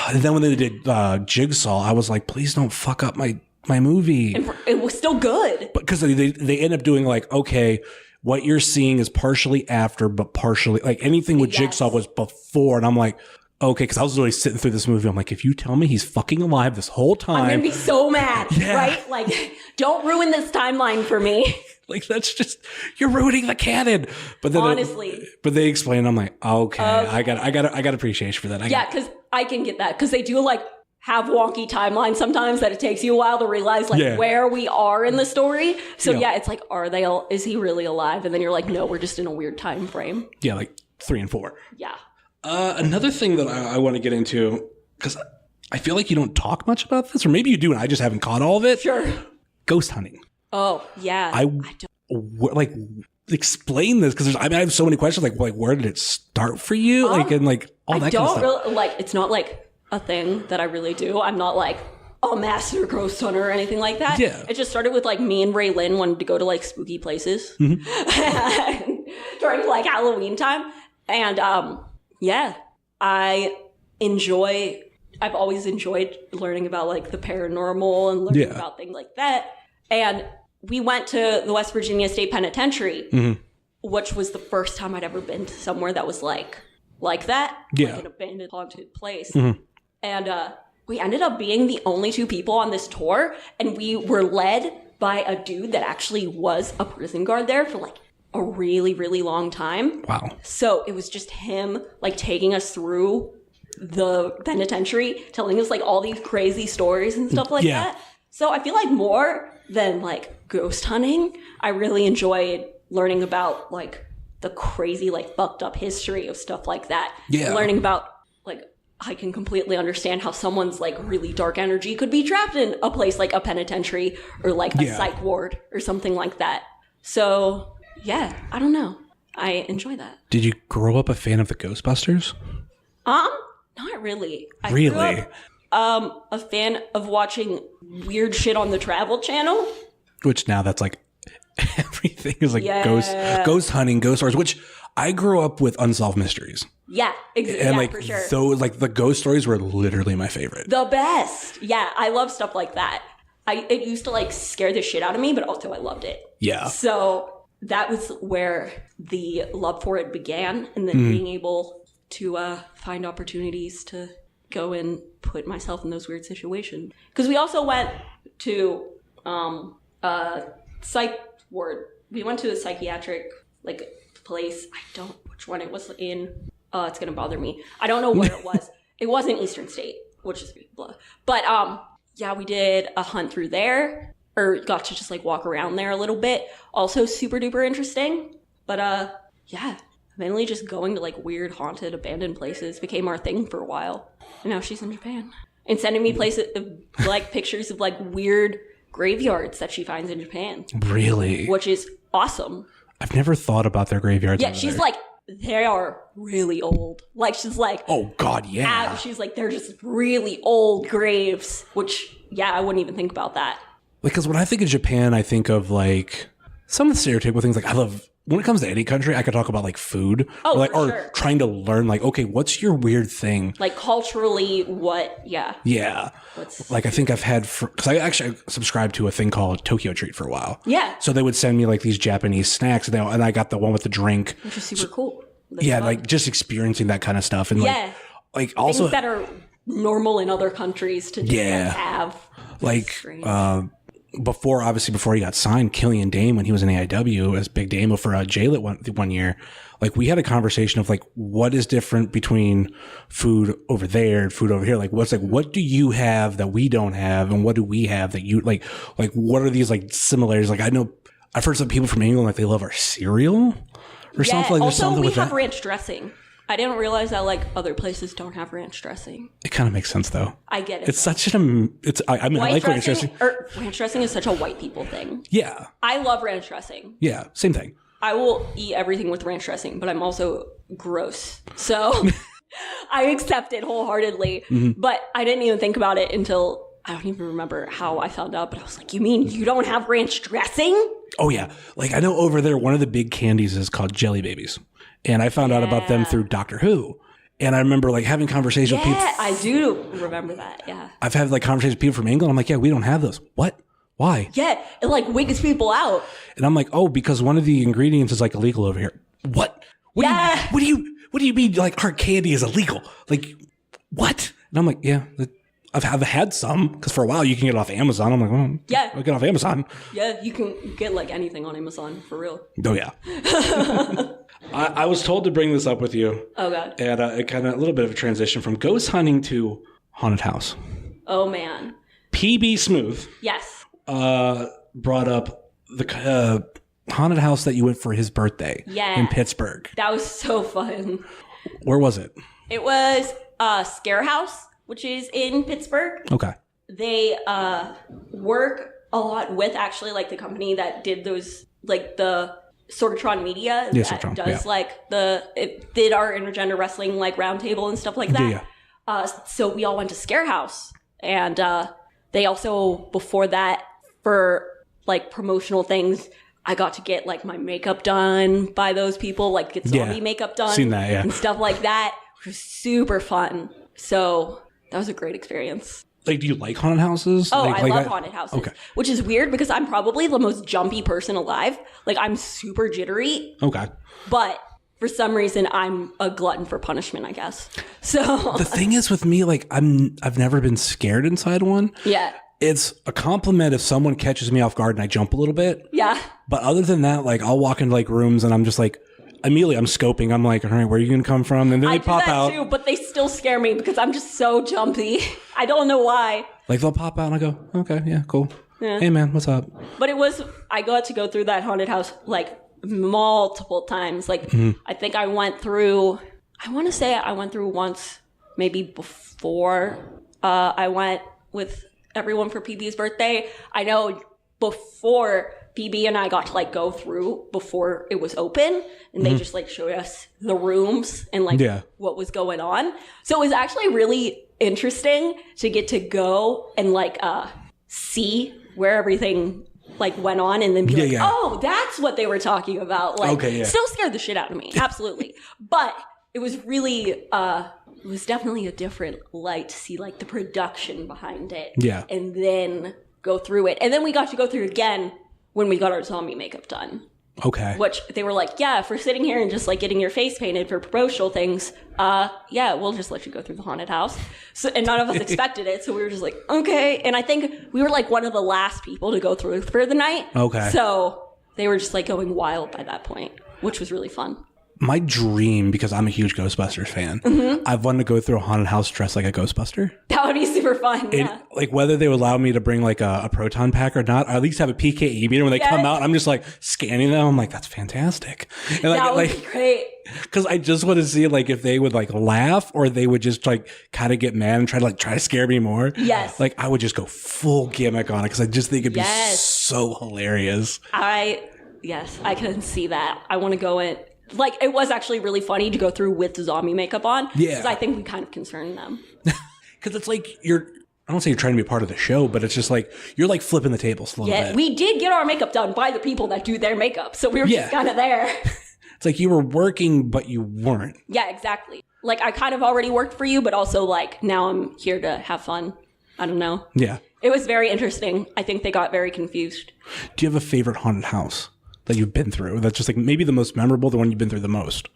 Speaker 6: and then when they did Jigsaw, I was like, please don't fuck up my movie.
Speaker 5: And it was still good.
Speaker 6: But because they end up doing okay, what you're seeing is partially after, but partially anything with Jigsaw was before, and I'm like. Okay, because I was literally sitting through this movie. I'm like, if you tell me he's fucking alive this whole time,
Speaker 5: I'm gonna be so mad, right? Don't ruin this timeline for me.
Speaker 6: That's just you're ruining the canon. But then
Speaker 5: honestly,
Speaker 6: but they explain. I'm like, okay, I got appreciation for that.
Speaker 5: Because I can get that because they do have wonky timelines sometimes that it takes you a while to realize where we are in the story. So it's are they? Is he really alive? And then you're like, no, we're just in a weird time frame.
Speaker 6: Yeah, 3 and 4.
Speaker 5: Yeah.
Speaker 6: Another thing that I want to get into, because I feel like you don't talk much about this, or maybe you do and I just haven't caught all of it.
Speaker 5: Sure.
Speaker 6: Ghost hunting.
Speaker 5: Oh, yeah.
Speaker 6: I don't. Explain this, because I have so many questions. Where did it start for you? All that kind of stuff.
Speaker 5: Really, it's not a thing that I really do. I'm not a master ghost hunter or anything like that.
Speaker 6: Yeah.
Speaker 5: It just started with me and Ray Lynn wanted to go to spooky places during Halloween time. And, I've always enjoyed learning about the paranormal and learning about things like that. And we went to the West Virginia State Penitentiary, which was the first time I'd ever been to somewhere that was like that, an abandoned haunted place. And we ended up being the only 2 people on this tour, and we were led by a dude that actually was a prison guard there for a really, really long time.
Speaker 6: Wow.
Speaker 5: So it was just him taking us through the penitentiary, telling us all these crazy stories and stuff like that. So I feel more than ghost hunting, I really enjoyed learning about the crazy fucked up history of stuff like that.
Speaker 6: Yeah.
Speaker 5: Learning about I can completely understand how someone's really dark energy could be trapped in a place like a penitentiary or a psych ward or something like that. So yeah, I don't know. I enjoy that.
Speaker 6: Did you grow up a fan of the Ghostbusters?
Speaker 5: Not really. I
Speaker 6: really?
Speaker 5: grew up, a fan of watching weird shit on the Travel Channel.
Speaker 6: Which now that's everything is ghost hunting, ghost stories, which I grew up with Unsolved Mysteries.
Speaker 5: Yeah, exactly. And
Speaker 6: for
Speaker 5: sure.
Speaker 6: Those the ghost stories were literally my favorite.
Speaker 5: The best. Yeah, I love stuff like that. It used to scare the shit out of me, but also I loved it.
Speaker 6: Yeah.
Speaker 5: So that was where the love for it began, and then being able to find opportunities to go and put myself in those weird situations. Because we also went to psych ward. We went to a psychiatric place. I don't which one it was in. It's gonna bother me. I don't know where it was. It was in Eastern State, which is blah. But we did a hunt through there, or got to just walk around there a little bit. Also super duper interesting. But mainly just going to weird haunted abandoned places became our thing for a while. And now she's in Japan and sending me places pictures of weird graveyards that she finds in Japan.
Speaker 6: Really?
Speaker 5: Which is awesome.
Speaker 6: I've never thought about their graveyards.
Speaker 5: Yeah, she's they are really old. She's
Speaker 6: oh God, yeah.
Speaker 5: She's they're just really old graves, which I wouldn't even think about that.
Speaker 6: Because when I think of Japan, I think of some of the stereotypical things. I love when it comes to any country, I could talk about food, or
Speaker 5: sure.
Speaker 6: Trying to learn okay, what's your weird thing?
Speaker 5: Culturally, what? Yeah.
Speaker 6: Yeah. I think I've had because I actually subscribed to a thing called Tokyo Treat for a while.
Speaker 5: Yeah.
Speaker 6: So they would send me these Japanese snacks, and I got the one with the drink,
Speaker 5: which is super cool.
Speaker 6: That's fun. Just experiencing that kind of stuff, and also
Speaker 5: things that are normal in other countries to just have. Before he got signed, Killian Dane, when he was in AIW as Big Damo for J-Lit one year, we had a conversation of what is different between food over there and food over here. What do you have that we don't have, and what do we have that you what are these similarities? I know I've heard some people from England they love our cereal or something. There's also
Speaker 6: something
Speaker 5: we
Speaker 6: with
Speaker 5: have
Speaker 6: that.
Speaker 5: ranch dressing. I didn't realize that other places don't have ranch dressing.
Speaker 6: It kind of makes sense though.
Speaker 5: I get it.
Speaker 6: It's such an I like ranch dressing.
Speaker 5: Ranch dressing is such a white people thing.
Speaker 6: Yeah.
Speaker 5: I love ranch dressing.
Speaker 6: Yeah, same thing.
Speaker 5: I will eat everything with ranch dressing, but I'm also gross. So I accept it wholeheartedly. But I didn't even think about it until I don't even remember how I found out. But I was like, you mean you don't have ranch dressing?
Speaker 6: Oh, yeah. Like, I know over there, one of the big candies is called Jelly Babies. And I found out about them through Doctor Who. And I remember, like, having conversations with people.
Speaker 5: Yeah, I do remember that, yeah.
Speaker 6: I've had, like, conversations with people from England. I'm like, yeah, we don't have those. What? Why?
Speaker 5: Yeah, it, like, wigs people out.
Speaker 6: And I'm like, oh, because one of the ingredients is, like, illegal over here. What? What do you mean, like, our candy is illegal? Like, what? And I'm like, yeah, I've had some, because for a while you can get it off Amazon. I'm like, well,
Speaker 5: yeah,
Speaker 6: I'll get it off Amazon.
Speaker 5: Yeah, you can get like anything on Amazon, for real.
Speaker 6: Oh, yeah. I was told to bring this up with you.
Speaker 5: Oh, God.
Speaker 6: And it kind of a little bit of a transition from ghost hunting to haunted house.
Speaker 5: Oh, man.
Speaker 6: PB Smooth.
Speaker 5: Yes.
Speaker 6: Brought up the haunted house that you went for his birthday in Pittsburgh.
Speaker 5: That was so fun.
Speaker 6: Where was it?
Speaker 5: It was Scare House, which is in Pittsburgh. Okay. They work a lot with actually like the company that did those, like the Sorgatron Media that does like it did our intergender wrestling like roundtable and stuff like that. Yeah. So we all went to Scare House, and they also before that for like promotional things, I got to get like my makeup done by those people, like get zombie makeup done,
Speaker 6: seen that,
Speaker 5: and stuff like that, which was super fun. So that was a great experience.
Speaker 6: Like, do you like haunted houses?
Speaker 5: Oh,
Speaker 6: I
Speaker 5: love haunted houses. Okay. Which is weird because I'm probably the most jumpy person alive. Like, I'm super jittery. Okay. But for some reason, I'm a glutton for punishment, I guess. So
Speaker 6: the thing is with me, like, I've never been scared inside one. Yeah. It's a compliment if someone catches me off guard and I jump a little bit. Yeah. But other than that, like, I'll walk into like rooms and I'm just like, immediately I'm scoping. I'm like, all right, where are you going to come from? And then they pop out. I do that too,
Speaker 5: but they still scare me because I'm just so jumpy. I don't know why.
Speaker 6: Like, they'll pop out and I go, okay, yeah, cool. Yeah. Hey, man, what's up?
Speaker 5: But I got to go through that haunted house like multiple times. Like, I think I want to say I went through once, maybe before I went with everyone for PB's birthday. I know before PB and I got to like go through before it was open, and they just like showed us the rooms and like what was going on. So it was actually really interesting to get to go and like see where everything like went on, and then be like, oh, that's what they were talking about. Like, still scared the shit out of me, absolutely. But it was really it was definitely a different light to see like the production behind it. Yeah, and then go through it, and then we got to go through it again when we got our zombie makeup done. Okay. Which they were like, yeah, if we're sitting here and just like getting your face painted for promotional things, yeah, we'll just let you go through the haunted house. So, and none of us expected it. So we were just like, okay. And I think we were like one of the last people to go through for the night. Okay. So they were just like going wild by that point, which was really fun.
Speaker 6: My dream, because I'm a huge Ghostbusters fan, I've wanted to go through a haunted house dressed like a Ghostbuster.
Speaker 5: That would be super fun, yeah.
Speaker 6: Like, whether they would allow me to bring, like, a proton pack or not, or at least have a PKE meter when they come out. I'm just, like, scanning them. I'm like, that's fantastic. And, like,
Speaker 5: that would be great.
Speaker 6: Because I just want to see, like, if they would, like, laugh or they would just, like, kind of get mad and try to scare me more. Yes. Like, I would just go full gimmick on it because I just think it'd be so hilarious.
Speaker 5: Yes, I can see that. I want to go in. Like, it was actually really funny to go through with the zombie makeup on. Yeah. Because I think we kind of concerned them.
Speaker 6: Because it's like I don't say you're trying to be part of the show, but it's just like, you're like flipping the tables a little bit.
Speaker 5: Yeah, we did get our makeup done by the people that do their makeup. So we were just kind of there.
Speaker 6: It's like you were working, but you weren't.
Speaker 5: Yeah, exactly. Like, I kind of already worked for you, but also like now I'm here to have fun. I don't know. Yeah. It was very interesting. I think they got very confused.
Speaker 6: Do you have a favorite haunted house that you've been through? That's just like maybe the most memorable, the one you've been through the most?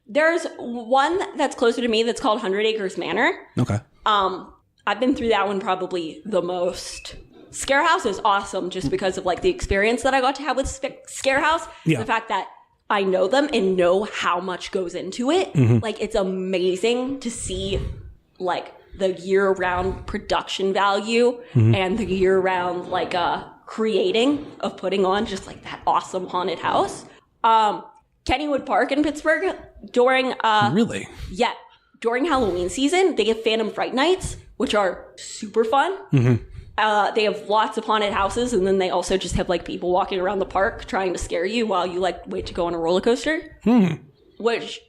Speaker 5: There's one that's closer to me that's called 100 Acres Manor. Okay. I've been through that one probably the most. Scare House is awesome just because of like the experience that I got to have with Scare House. Yeah. The fact that I know them and know how much goes into it. Like, it's amazing to see like the year-round production value and the year-round like creating of putting on just like that awesome haunted house. Kennywood Park in Pittsburgh during
Speaker 6: really?
Speaker 5: Yeah. During Halloween season, they have Phantom Fright Nights, which are super fun. They have lots of haunted houses, and then they also just have like people walking around the park trying to scare you while you like wait to go on a roller coaster. Which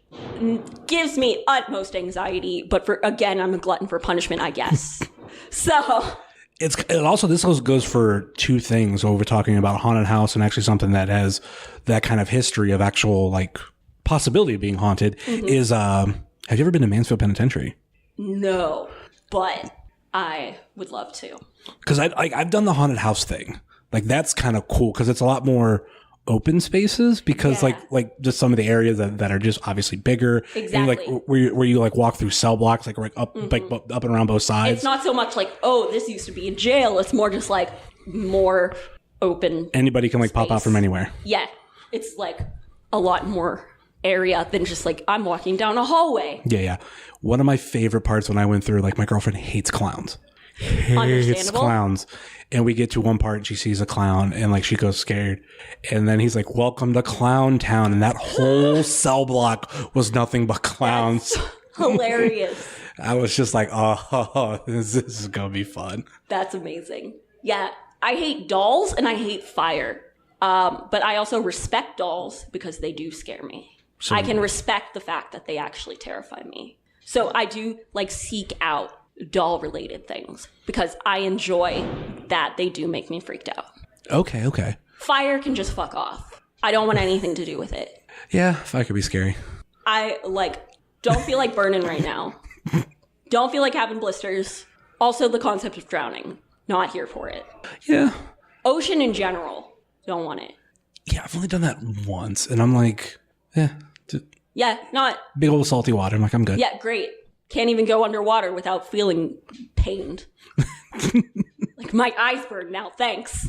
Speaker 5: gives me utmost anxiety. But again, I'm a glutton for punishment, I guess. So
Speaker 6: it also, this goes for two things when we're talking about haunted house and actually something that has that kind of history of actual like possibility of being haunted. Is have you ever been to Mansfield Penitentiary?
Speaker 5: No, but I would love to.
Speaker 6: Because I've done the haunted house thing. Like that's kind of cool because it's a lot more open spaces because like just some of the areas that are just obviously bigger.
Speaker 5: Exactly.
Speaker 6: And like where you like walk through cell blocks like up up and around both sides.
Speaker 5: It's not so much like, oh, this used to be a jail. It's more just like more open.
Speaker 6: Anybody can like
Speaker 5: space.
Speaker 6: pop out from anywhere.
Speaker 5: Yeah. It's like a lot more area than just like I'm walking down a hallway.
Speaker 6: Yeah. One of my favorite parts when I went through, like my girlfriend hates clowns. Hates clowns. And we get to one part and she sees a clown and like she goes scared. And then he's like, welcome to Clown Town. And that whole cell block was nothing but clowns.
Speaker 5: That's hilarious.
Speaker 6: I was just like, oh, this is going to be fun.
Speaker 5: That's amazing. Yeah. I hate dolls and I hate fire. But I also respect dolls because they do scare me. So, I can respect the fact that they actually terrify me. So I do like seek out doll related things because I enjoy that they do make me freaked out.
Speaker 6: Okay.
Speaker 5: Fire can just fuck off. I don't want anything to do with it.
Speaker 6: Yeah, fire could be scary.
Speaker 5: I don't feel like burning right now. Don't feel like having blisters. Also the concept of drowning. Not here for it.
Speaker 6: Yeah.
Speaker 5: Ocean in general. Don't want it.
Speaker 6: Yeah, I've only done that once and I'm like,
Speaker 5: yeah, not
Speaker 6: big old salty water. I'm like, I'm good.
Speaker 5: Yeah, great. Can't even go underwater without feeling pained. Like my eyes burn now, thanks.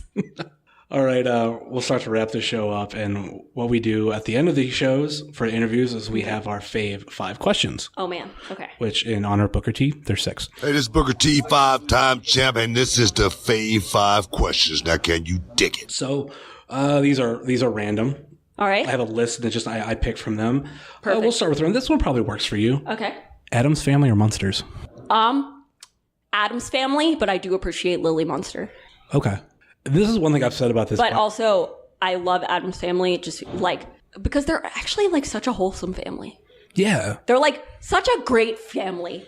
Speaker 6: All right, we'll start to wrap the show up. And what we do at the end of these shows for interviews is we have our fave 5 questions.
Speaker 5: Oh, man. Okay.
Speaker 6: Which in honor of Booker T, there's 6.
Speaker 7: Hey, this is Booker T, 5-time champ, and this is the fave 5 questions. Now, can you dig it?
Speaker 6: So these are random.
Speaker 5: All right.
Speaker 6: I have a list that just I pick from them.
Speaker 5: Perfect.
Speaker 6: We'll start with one. This one probably works for you.
Speaker 5: Okay.
Speaker 6: Addams Family or Munsters?
Speaker 5: Addams Family, but I do appreciate Lily Munster.
Speaker 6: Okay. This is one thing I've said about this.
Speaker 5: But also, I love Addams Family just like because they're actually like such a wholesome family.
Speaker 6: Yeah.
Speaker 5: They're like such a great family.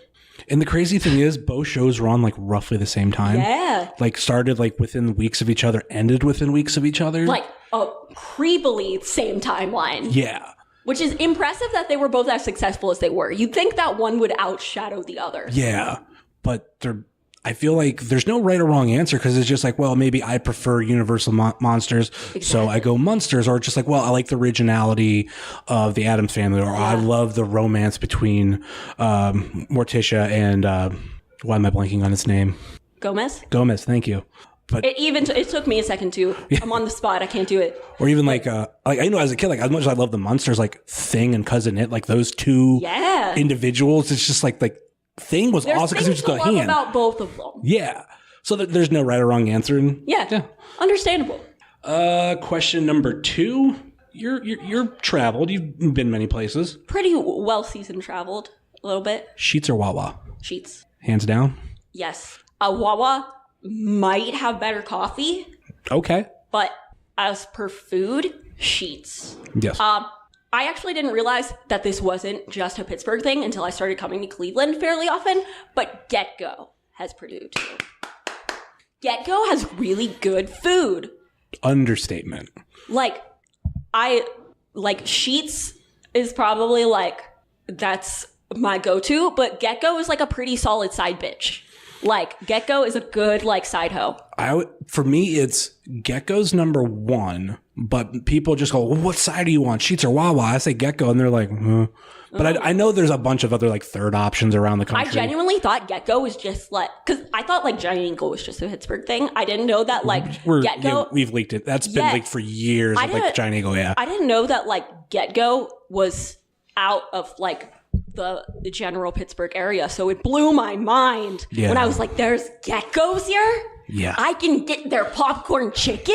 Speaker 6: And the crazy thing is, both shows were on like roughly the same time.
Speaker 5: Yeah.
Speaker 6: Like started like within weeks of each other, ended within weeks of each other.
Speaker 5: Like a creepily same timeline.
Speaker 6: Yeah.
Speaker 5: Which is impressive that they were both as successful as they were. You'd think that one would outshadow the other.
Speaker 6: Yeah. But I feel like there's no right or wrong answer because it's just like, well, maybe I prefer Universal monsters, exactly. So I go Munsters, or just like, well, I like the originality of the Addams Family, or I love the romance between Morticia and why am I blanking on his name?
Speaker 5: Gomez, thank you.
Speaker 6: But
Speaker 5: it took me a second too. I'm on the spot. I can't do it.
Speaker 6: Or even like I know as a kid, like as much as I love the Munsters, like Thing and Cousin It, like those two individuals, it's just like Thing was awesome because it was just a hand.
Speaker 5: About both of them.
Speaker 6: Yeah. So there's no right or wrong answer.
Speaker 5: Yeah. Understandable.
Speaker 6: Question number 2. You're traveled. You've been many places.
Speaker 5: Pretty well seasoned traveled a little bit.
Speaker 6: Sheets or Wawa?
Speaker 5: Sheets.
Speaker 6: Hands down?
Speaker 5: Yes. Wawa might have better coffee.
Speaker 6: Okay.
Speaker 5: But as per food, Sheets.
Speaker 6: Yes.
Speaker 5: I actually didn't realize that this wasn't just a Pittsburgh thing until I started coming to Cleveland fairly often, but Get-Go has Purdue too. Get-Go has really good food.
Speaker 6: Understatement.
Speaker 5: Sheets is probably that's my go-to, but Get-Go is a pretty solid side bitch. Get-Go is a good side hoe.
Speaker 6: For me, it's Get-Go's number 1, but people just go, well, what side do you want, Sheets or Wawa? I say Get-Go, and they're like, But I know there's a bunch of other third options around the country.
Speaker 5: I genuinely thought Get-Go was just because I thought Giant Eagle was just a Pittsburgh thing. I didn't know that Get-Go.
Speaker 6: We've leaked it. That's been leaked for years. Giant Eagle, yeah.
Speaker 5: I didn't know that Get-Go was out of the general Pittsburgh area, so it blew my mind when I was like, "There's Get-Go's here.
Speaker 6: Yeah,
Speaker 5: I can get their popcorn chicken."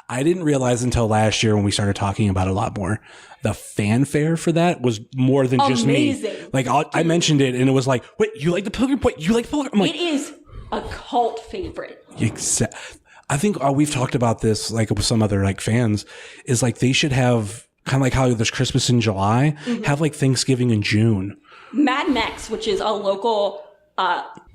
Speaker 6: I didn't realize until last year when we started talking about it a lot more. The fanfare for that was more than just me. I mentioned it, and it was like, "Wait, you like the Pilgrim? Wait, you like the Pilgrim?" I'm like,
Speaker 5: it is a cult favorite.
Speaker 6: I think we've talked about this with some other fans. Is they should have kind of like how there's Christmas in July, have like Thanksgiving in June.
Speaker 5: Mad Mex, which is a local,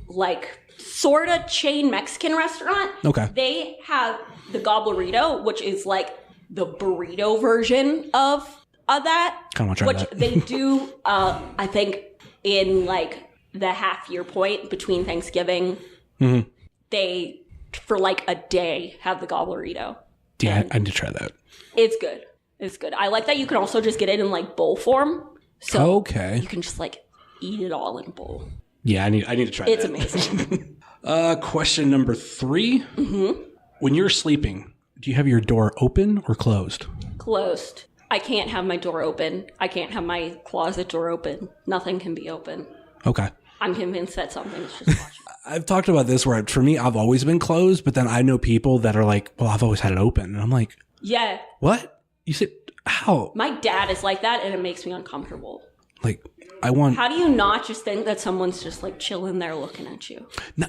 Speaker 5: like sort of chain Mexican restaurant.
Speaker 6: Okay.
Speaker 5: They have the Goblerito, which is like the burrito version of that.
Speaker 6: Kind of want to try
Speaker 5: which
Speaker 6: that.
Speaker 5: They do, I think, in like the half year point between Thanksgiving. They, for like a day, have the Goblerito.
Speaker 6: Yeah, I need to try that.
Speaker 5: It's good. It's good. I like that you can also just get it in like bowl form. So
Speaker 6: okay.
Speaker 5: You can just like eat it all in a bowl.
Speaker 6: Yeah, I need to try
Speaker 5: it's
Speaker 6: that.
Speaker 5: It's amazing.
Speaker 6: Question number 3. When you're sleeping, do you have your door open or closed?
Speaker 5: Closed. I can't have my door open. I can't have my closet door open. Nothing can be open.
Speaker 6: Okay.
Speaker 5: I'm convinced that something's just watching.
Speaker 6: I've talked about this where for me, I've always been closed, but then I know people that are like, well, I've always had it open. And I'm like,
Speaker 5: yeah.
Speaker 6: What? You said, how?
Speaker 5: My dad is like that and it makes me uncomfortable.
Speaker 6: Like,
Speaker 5: how do you not just think that someone's just like chilling there looking at you?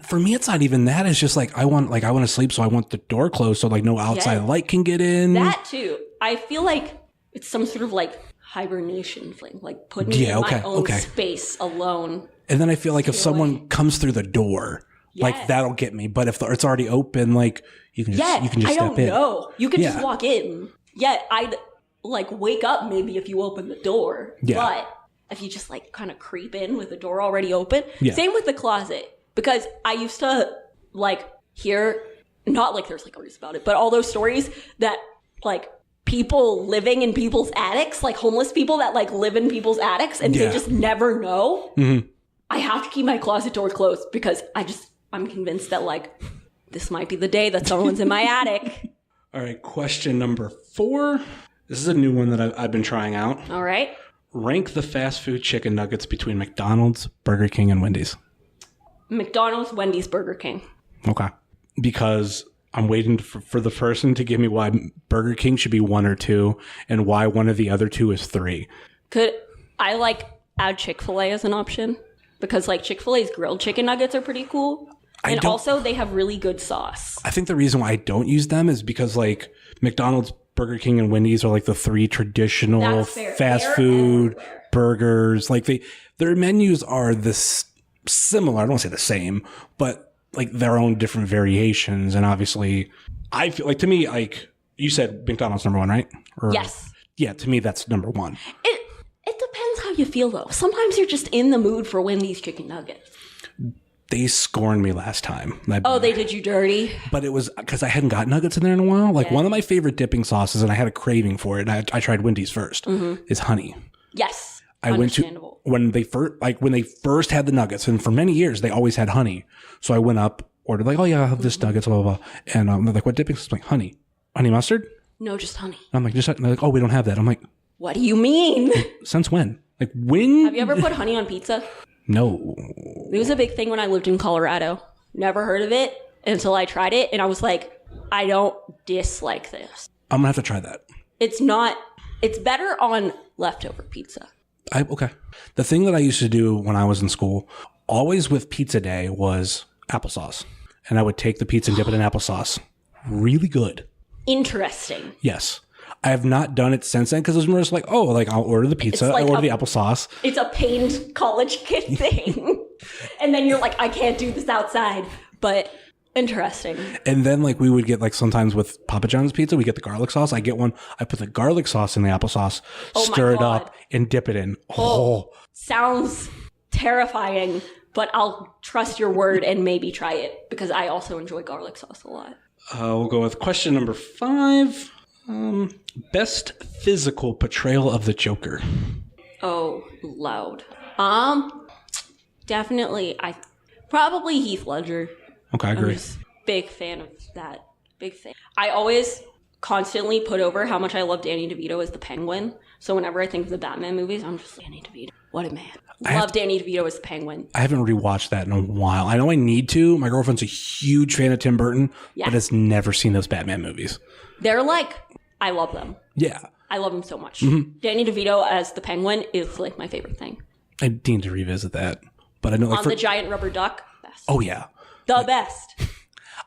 Speaker 6: For me, it's not even that. It's just like I want to sleep, so I want the door closed so like no outside light can get in.
Speaker 5: That too. I feel like it's some sort of like hibernation thing, like putting me in my own space alone.
Speaker 6: And then I feel like if someone comes through the door, like that'll get me. But if it's already open, like you can just step in.
Speaker 5: I don't know. You can just walk in. Yeah, I'd like wake up maybe if you open the door. Yeah. But if you just like kind of creep in with the door already open. Yeah. Same with the closet. Because I used to like hear, not like there's like stories about it, but all those stories that like people living in people's attics, like homeless people that like live in people's attics and they just never know. I have to keep my closet door closed because I'm convinced that like this might be the day that someone's in my attic.
Speaker 6: All right. Question number 4. This is a new one that I've been trying out.
Speaker 5: All right.
Speaker 6: Rank the fast food chicken nuggets between McDonald's, Burger King, and Wendy's.
Speaker 5: McDonald's, Wendy's, Burger King.
Speaker 6: Okay. Because I'm waiting for the person to give me why Burger King should be 1 or 2 and why one of the other 2 is 3.
Speaker 5: Could I like add Chick-fil-A as an option? Because like Chick-fil-A's grilled chicken nuggets are pretty cool. And also they have really good sauce. I think
Speaker 6: the reason why I don't use them is because like McDonald's, Burger King, and Wendy's are like the 3 traditional fast food burgers. Like their menus are this similar. I don't want to say the same, but like their own different variations. And obviously, I feel like to me, like you said, McDonald's number 1, right?
Speaker 5: Yes.
Speaker 6: Yeah, to me that's number 1.
Speaker 5: It depends how you feel though. Sometimes you're just in the mood for Wendy's chicken nuggets.
Speaker 6: They scorned me last time.
Speaker 5: They did you dirty?
Speaker 6: But it was because I hadn't got nuggets in there in a while. Like one of my favorite dipping sauces, and I had a craving for it. And I tried Wendy's first. Is honey.
Speaker 5: Yes,
Speaker 6: I went to when they first had the nuggets, and for many years they always had honey. So I went up, ordered like, oh yeah, I'll have this nuggets, blah blah blah, and they're like, what dipping sauce? I'm like, honey mustard.
Speaker 5: No, just honey.
Speaker 6: And I'm like, just. And they're like, oh, we don't have that. I'm like,
Speaker 5: what do you mean?
Speaker 6: Since when? Like when?
Speaker 5: Have you ever put honey on pizza?
Speaker 6: No.
Speaker 5: It was a big thing when I lived in Colorado. Never heard of it until I tried it. And I was like, I don't dislike this.
Speaker 6: I'm going to have to try that.
Speaker 5: It's better on leftover pizza.
Speaker 6: Okay. The thing that I used to do when I was in school, always with pizza day, was applesauce. And I would take the pizza and dip it in applesauce. Really good.
Speaker 5: Interesting.
Speaker 6: Yes. I have not done it since then because it was more just like, oh, like I'll order the pizza, I order the applesauce.
Speaker 5: It's a pained college kid thing. And then you're like, I can't do this outside. But interesting.
Speaker 6: And then like we would get like sometimes with Papa John's pizza, we get the garlic sauce. I get one. I put the garlic sauce in the applesauce, stir it up and dip it in. Oh.
Speaker 5: Sounds terrifying, but I'll trust your word and maybe try it because I also enjoy garlic sauce a lot.
Speaker 6: We'll go with question number 5. Best physical portrayal of the Joker.
Speaker 5: Oh, loud. Definitely. Probably Heath Ledger.
Speaker 6: Okay, I agree.
Speaker 5: I'm just big fan of that. Big fan. I always constantly put over how much I love Danny DeVito as the Penguin. So whenever I think of the Batman movies, I'm just like, Danny DeVito. What a man. Love Danny DeVito as the Penguin.
Speaker 6: I haven't rewatched that in a while. I know I need to. My girlfriend's a huge fan of Tim Burton, but has never seen those Batman movies.
Speaker 5: They're like, I love them.
Speaker 6: Yeah.
Speaker 5: I love them so much. Mm-hmm. Danny DeVito as the Penguin is like my favorite thing.
Speaker 6: I need to revisit that. But I know like
Speaker 5: On the giant rubber duck, best.
Speaker 6: Oh yeah.
Speaker 5: The best.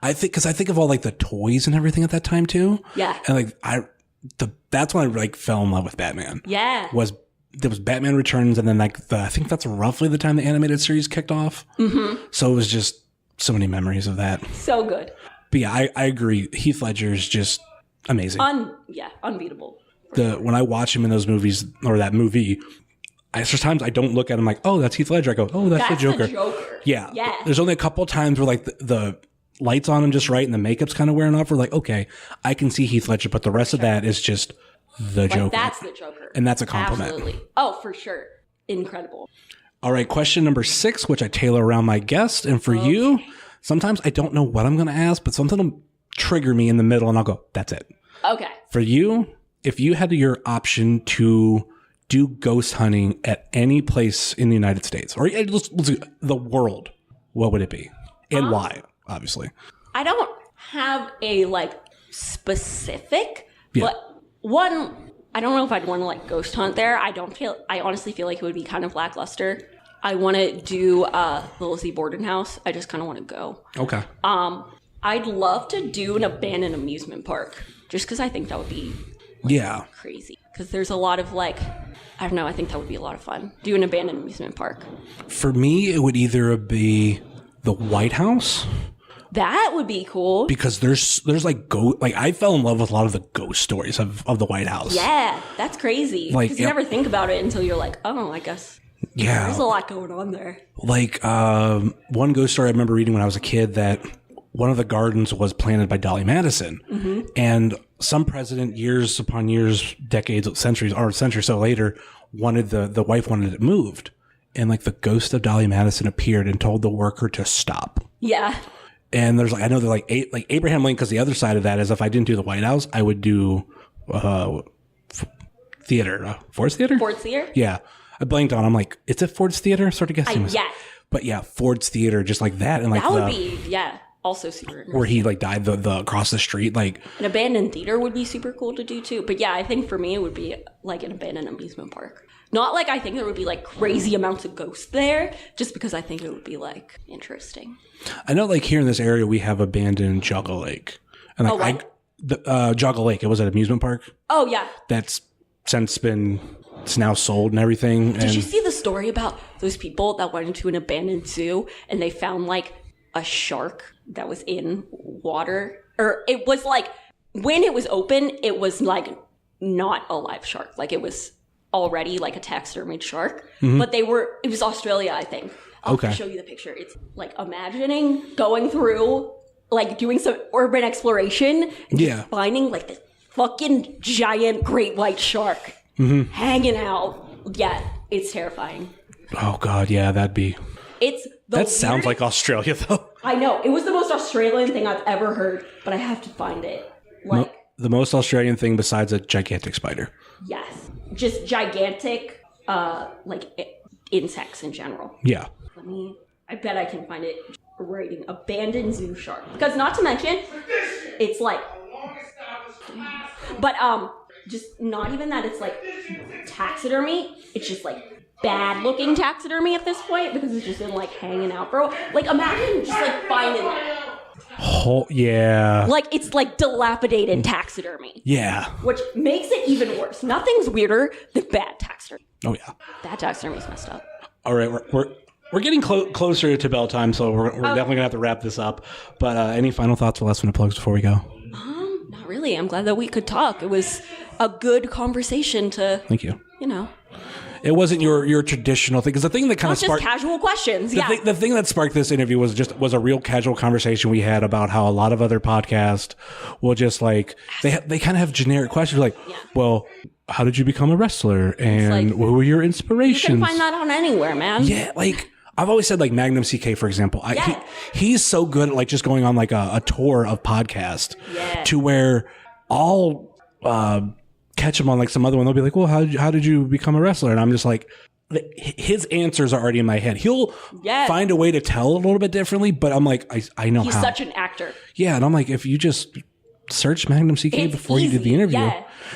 Speaker 6: I think of all like the toys and everything at that time too.
Speaker 5: Yeah.
Speaker 6: And like that's when I like fell in love with Batman.
Speaker 5: Yeah.
Speaker 6: There was Batman Returns, and then like I think that's roughly the time the animated series kicked off. Mm-hmm. So it was just so many memories of that. So good. But yeah, I agree. Heath Ledger is just amazing. Unbeatable. When I watch him in those movies or that movie, there's times I don't look at him like, oh, that's Heath Ledger. I go, oh, that's the Joker. Yeah. There's only a couple of times where like the lights on him just right and the makeup's kind of wearing off. We're like, okay, I can see Heath Ledger, but the rest of that is just the Joker. That's the Joker. And that's a compliment.
Speaker 5: Absolutely. Oh, for sure. Incredible.
Speaker 6: All right, question number 6, which I tailor around my guest. And for you, sometimes I don't know what I'm going to ask, but something will trigger me in the middle and I'll go, that's it.
Speaker 5: Okay.
Speaker 6: For you, if you had your option to do ghost hunting at any place in the United States or let's do the world, what would it be? And why, obviously?
Speaker 5: I don't have a like specific, but one, I don't know if I'd want to like ghost hunt there. I honestly feel like it would be kind of lackluster. I want to do the Lizzie Borden house. I just kind of want to go. Okay. I'd love to do an abandoned amusement park just because I think that would be crazy. Because there's a lot of like, I don't know, I think that would be a lot of fun. Do an abandoned amusement park.
Speaker 6: For me, it would either be the White House.
Speaker 5: That would be cool.
Speaker 6: Because there's like I fell in love with a lot of the ghost stories of the White House.
Speaker 5: Yeah, that's crazy. Because you never think about it until you're like, oh, I guess. Yeah. There's a lot going on there.
Speaker 6: Like one ghost story I remember reading when I was a kid that one of the gardens was planted by Dolly Madison. Mm-hmm. And some president years upon years, decades, centuries or a century or so later the wife wanted it moved. And like the ghost of Dolly Madison appeared and told the worker to stop. Yeah. And there's like, I know they're like Abraham Lincoln, because the other side of that is if I didn't do the White House, I would do theater. Ford's Theater?
Speaker 5: Ford's Theater?
Speaker 6: Yeah. I blanked on. I'm like, is it Ford's Theater? Sort of guessing.
Speaker 5: Yeah.
Speaker 6: But yeah, Ford's Theater, just like that. And like
Speaker 5: that would be, also super
Speaker 6: where he like died the across the street. Like
Speaker 5: an abandoned theater would be super cool to do too. But yeah, I think for me it would be like an abandoned amusement park. Not like I think there would be like crazy amounts of ghosts there, just because I think it would be like interesting.
Speaker 6: I know like here in this area we have abandoned Jogga Lake. And like Jogga Lake, it was an amusement park.
Speaker 5: Oh yeah.
Speaker 6: That's since it's now sold and everything.
Speaker 5: Did you see the story about those people that went into an abandoned zoo and they found like a shark that was in water? Or it was like when it was open, it was like not a live shark. Like it was already like a taxidermied shark, but it was Australia, I think. I'll show you the picture. It's like imagining going through, like doing some urban exploration and just finding like this fucking giant great white shark hanging out. Yeah, it's terrifying.
Speaker 6: Oh God, yeah, that sounds like Australia though.
Speaker 5: I know. It was the most Australian thing I've ever heard, but I have to find it. Like
Speaker 6: the most Australian thing besides a gigantic spider.
Speaker 5: Yes. Just gigantic, like insects in general. Yeah. I bet I can find it rating abandoned zoo shark. Because not to mention, it's like, but just not even that, it's like taxidermy. It's just like bad looking taxidermy at this point because it's just been like hanging out for a while. Like imagine just like finding that.
Speaker 6: Oh, yeah.
Speaker 5: Like, it's like dilapidated taxidermy.
Speaker 6: Yeah.
Speaker 5: Which makes it even worse. Nothing's weirder than bad taxidermy.
Speaker 6: Oh, yeah.
Speaker 5: Bad taxidermy's messed up.
Speaker 6: All right, we're getting closer to bell time, so we're definitely going to have to wrap this up. But any final thoughts or last minute plugs before we go?
Speaker 5: Not really. I'm glad that we could talk. It was a good conversation to...
Speaker 6: Thank you. It wasn't your traditional thing, because the thing that kind of sparked
Speaker 5: just casual questions.
Speaker 6: The thing that sparked this interview was a real casual conversation we had about how a lot of other podcasts will just like they kind of have generic questions like, well, how did you become a wrestler, and like, what were your inspirations?
Speaker 5: You can find that on anywhere, man.
Speaker 6: Yeah, like I've always said, like Magnum CK, for example. He's so good at like just going on like a tour of podcast to where I'll catch him on like some other one. They'll be like, well, how did you become a wrestler? And I'm just like, his answers are already in my head. He'll find a way to tell a little bit differently, but I'm like, I know
Speaker 5: he's
Speaker 6: how.
Speaker 5: Such an actor.
Speaker 6: Yeah, and I'm like, if you just search Magnum CK before you did the interview.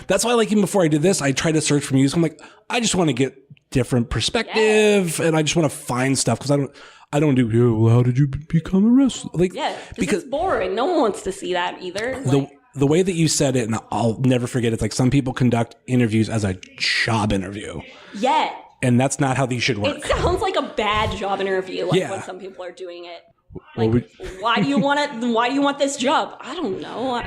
Speaker 6: That's why, like, even before I did this, I tried to search for music. I'm like, I just want to get different perspective, and I just want to find stuff because I don't do, well, how did you become a wrestler? Like,
Speaker 5: because it's boring. No one wants to see that either.
Speaker 6: the way that you said it, and I'll never forget, it's like some people conduct interviews as a job interview.
Speaker 5: Yeah.
Speaker 6: And that's not how these should work.
Speaker 5: It sounds like a bad job interview, like when some people are doing it. Like, why do you want it? Why do you want this job? I don't know.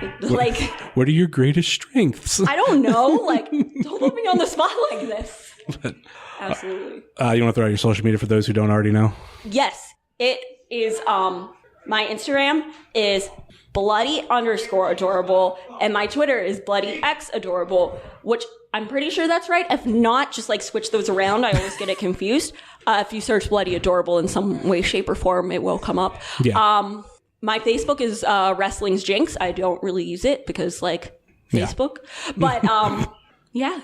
Speaker 6: What are your greatest strengths?
Speaker 5: I don't know. Like, don't put me on the spot like this.
Speaker 6: But,
Speaker 5: absolutely.
Speaker 6: You want to throw out your social media for those who don't already know?
Speaker 5: Yes, it is. My Instagram is bloody_adorable, and my Twitter is bloodyxadorable, which I'm pretty sure that's right. If not, just like switch those around. I always get it confused. If you search bloody adorable in some way, shape, or form, it will come up. Yeah. My Facebook is Wrestling's Jinx. I don't really use it because Facebook, but yeah.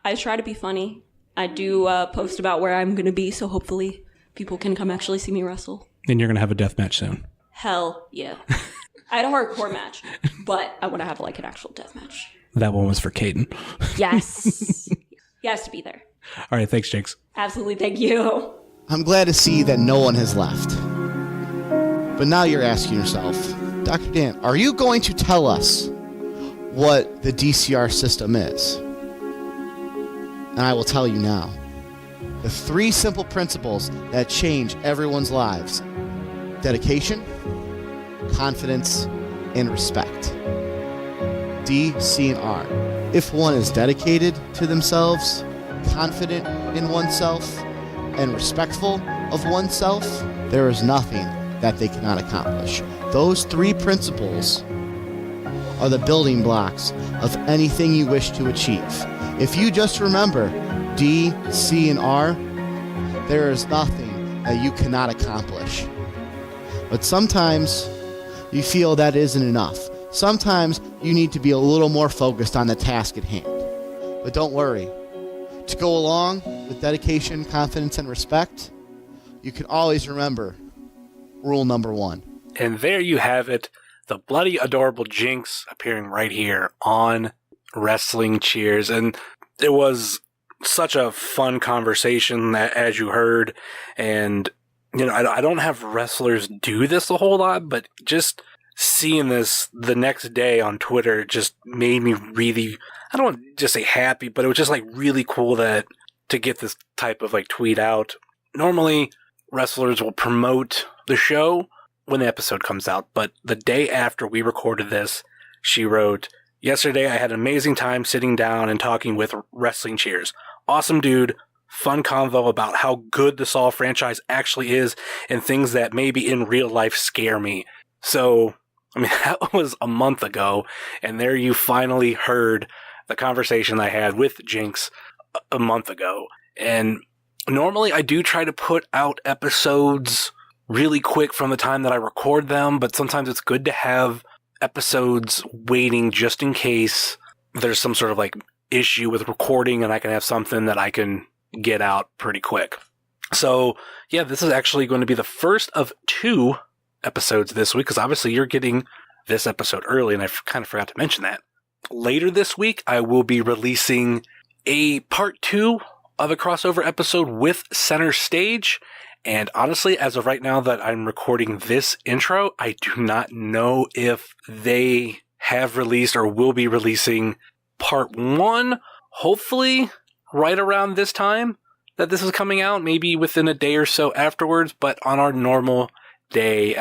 Speaker 5: I try to be funny. I do post about where I'm going to be, so hopefully people can come actually see me wrestle.
Speaker 6: And you're going to have a death match soon.
Speaker 5: Hell yeah. I had a hardcore match, but I want to have like an actual death match.
Speaker 6: That one was for Caden.
Speaker 5: Yes. He has to be there.
Speaker 6: All right. Thanks, Jinx.
Speaker 5: Absolutely. Thank you.
Speaker 4: I'm glad to see that no one has left. But now you're asking yourself, Dr. Dan, are you going to tell us what the DCR system is? And I will tell you now. The 3 simple principles that change everyone's lives: dedication, confidence, and respect. D, C, and R. If one is dedicated to themselves, confident in oneself, and respectful of oneself, there is nothing that they cannot accomplish. Those 3 principles are the building blocks of anything you wish to achieve. If you just remember D, C, and R, there is nothing that you cannot accomplish. But sometimes you feel that isn't enough. Sometimes you need to be a little more focused on the task at hand. But don't worry. To go along with dedication, confidence, and respect, you can always remember rule number 1.
Speaker 3: And there you have it. The bloody adorable Jinx appearing right here on Wrestling Cheers. And it was such a fun conversation, that, as you heard. And, you know, I don't have wrestlers do this a whole lot, but just seeing this the next day on Twitter just made me really, I don't want to just say happy, but it was just like really cool to get this type of like tweet out. Normally, wrestlers will promote the show when the episode comes out, but the day after we recorded this, she wrote, "Yesterday I had an amazing time sitting down and talking with Wrestling Cheers. Awesome dude, fun convo about how good the Saul franchise actually is and things that maybe in real life scare me." So, I mean, that was a month ago, and there you finally heard the conversation I had with Jinx a month ago. And normally I do try to put out episodes really quick from the time that I record them, but sometimes it's good to have episodes waiting just in case there's some sort of like issue with recording and I can have something that I can get out pretty quick. So yeah, this is actually going to be the first of 2 episodes this week, because obviously you're getting this episode early, and I kind of forgot to mention that. Later this week, I will be releasing a part 2 of a crossover episode with Center Stage. And honestly, as of right now that I'm recording this intro, I do not know if they have released or will be releasing part 1, hopefully right around this time that this is coming out, maybe within a day or so afterwards, but on our normal day,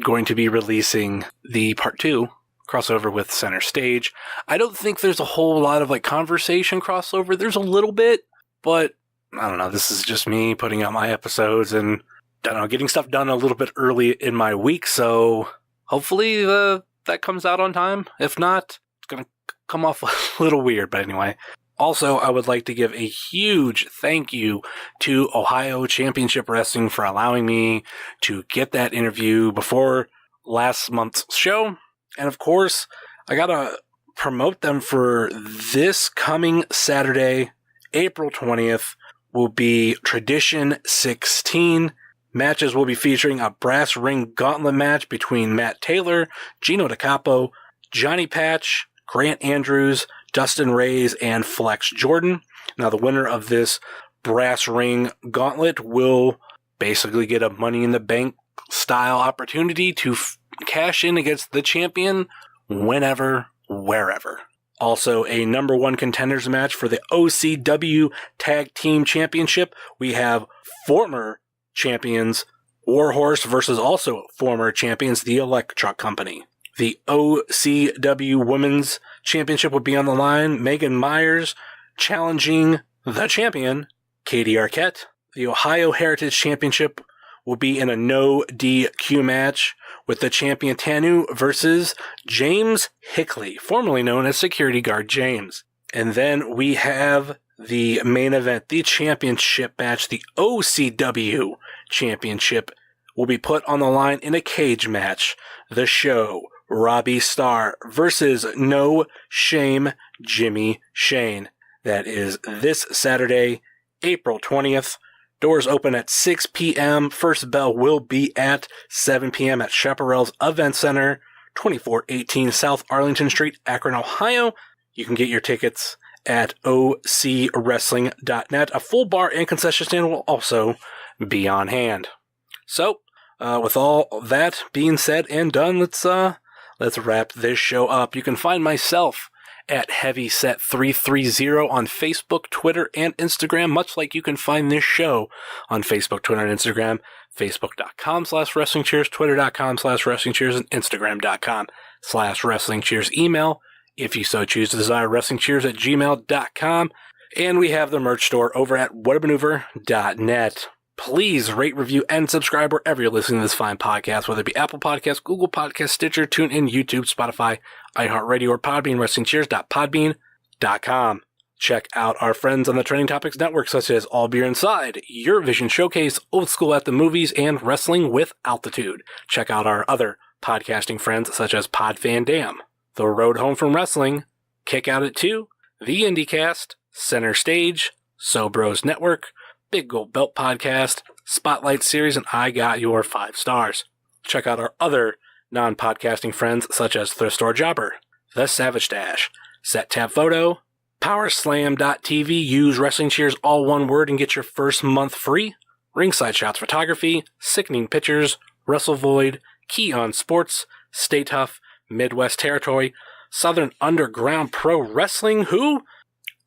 Speaker 3: going to be releasing the part 2 crossover with Center Stage. I don't think there's a whole lot of like conversation crossover. There's a little bit, but I don't know. This is just me putting out my episodes and, I don't know, getting stuff done a little bit early in my week. So hopefully that comes out on time. If not, it's going to come off a little weird. But anyway, also, I would like to give a huge thank you to Ohio Championship Wrestling for allowing me to get that interview before last month's show. And of course, I got to promote them for this coming Saturday, April 20th. Will be Tradition 16. Matches will be featuring a brass ring gauntlet match between Matt Taylor, Gino DiCapo, Johnny Patch, Grant Andrews, Dustin Reyes, and Flex Jordan. Now, the winner of this brass ring gauntlet will basically get a Money in the Bank style opportunity to cash in against the champion whenever, wherever. Also, a number one contenders match for the OCW Tag Team Championship. We have former champions Warhorse versus also former champions the Electra Company. The OCW Women's Championship will be on the line. Megan Myers challenging the champion, Katie Arquette. The Ohio Heritage Championship will be in a no DQ match with the champion Tanu versus James Hickley, formerly known as Security Guard James. And then we have the main event, the championship match, the OCW Championship will be put on the line in a cage match. The Show, Robbie Starr versus No Shame Jimmy Shane. That is this Saturday, April 20th. Doors open at 6 p.m. First bell will be at 7 p.m. at Chaparral's Event Center, 2418 South Arlington Street, Akron, Ohio. You can get your tickets at ocwrestling.net. A full bar and concession stand will also be on hand. So, with all that being said and done, let's wrap this show up. You can find myself at Heavyset330 on Facebook, Twitter, and Instagram, much like you can find this show on Facebook, Twitter, and Instagram, facebook.com/WrestlingCheers, twitter.com/WrestlingCheers, and instagram.com/WrestlingCheers. Email, if you so choose to desire, WrestlingCheers@gmail.com. And we have the merch store over at whatamaneuver.net. Please rate, review, and subscribe wherever you're listening to this fine podcast, whether it be Apple Podcasts, Google Podcasts, Stitcher, TuneIn, YouTube, Spotify, iHeartRadio, or Podbean, WrestlingCheers.podbean.com. Check out our friends on the Trending Topics Network, such as All Beer Inside, Eurovision Showcase, Old School at the Movies, and Wrestling with Altitude. Check out our other podcasting friends, such as Pod Van Dam, The Road Home from Wrestling, Kick Out at 2, The IndieCast, Center Stage, So Bros Network, Big Gold Belt Podcast, Spotlight Series, and I Got Your 5 Stars. Check out our other non-podcasting friends such as Thrift Store Jobber, The Savage Dash, Set Tab Photo, Powerslam.tv, use Wrestling Cheers all one word and get your first month free, Ringside Shots Photography, Sickening Pictures, Wrestle Void, Key on Sports, Stay Tough, Midwest Territory, Southern Underground Pro Wrestling, who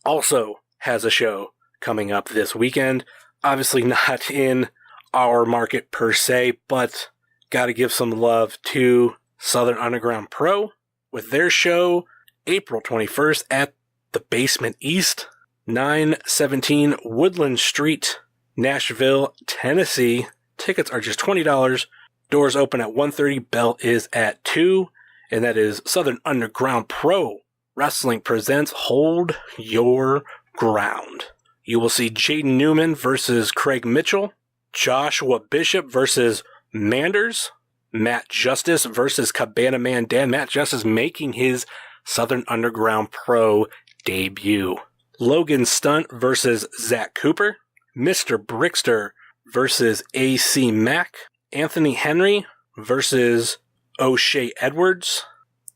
Speaker 3: also has a show coming up this weekend. Obviously not in our market per se, but got to give some love to Southern Underground Pro with their show April 21st at the Basement East, 917 Woodland Street, Nashville, Tennessee. Tickets are just $20. Doors open at 1:30. Bell is at 2. And that is Southern Underground Pro Wrestling presents Hold Your Ground. You will see Jaden Newman versus Craig Mitchell, Joshua Bishop versus Manders, Matt Justice versus Cabana Man Dan. Matt Justice making his Southern Underground Pro debut. Logan Stunt versus Zach Cooper, Mr. Brickster versus AC Mack, Anthony Henry versus O'Shea Edwards,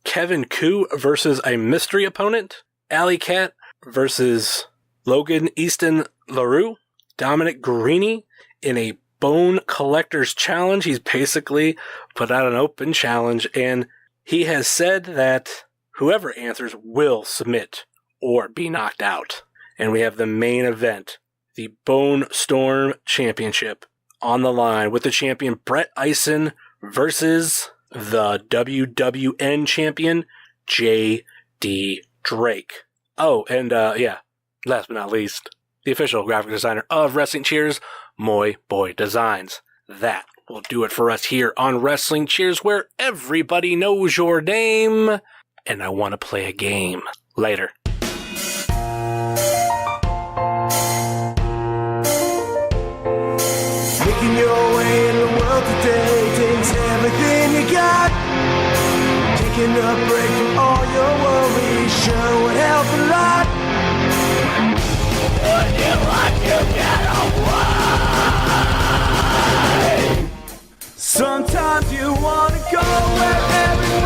Speaker 3: Kevin Koo versus a mystery opponent, Alley Cat versus Logan Easton LaRue, Dominic Greeny in a Bone Collector's Challenge. He's basically put out an open challenge, and he has said that whoever answers will submit or be knocked out. And we have the main event, the Bone Storm Championship, on the line with the champion Brett Eisen versus the WWN champion J.D. Drake. Oh, and last but not least, the official graphic designer of Wrestling Cheers, Moy Boy Designs. That will do it for us here on Wrestling Cheers, where everybody knows your name. And I want to play a game. Later.
Speaker 2: Making your way in the world today takes everything you got. Taking a break from all your worries sure would help a lot. Would you like to get away? Sometimes you wanna go where everyone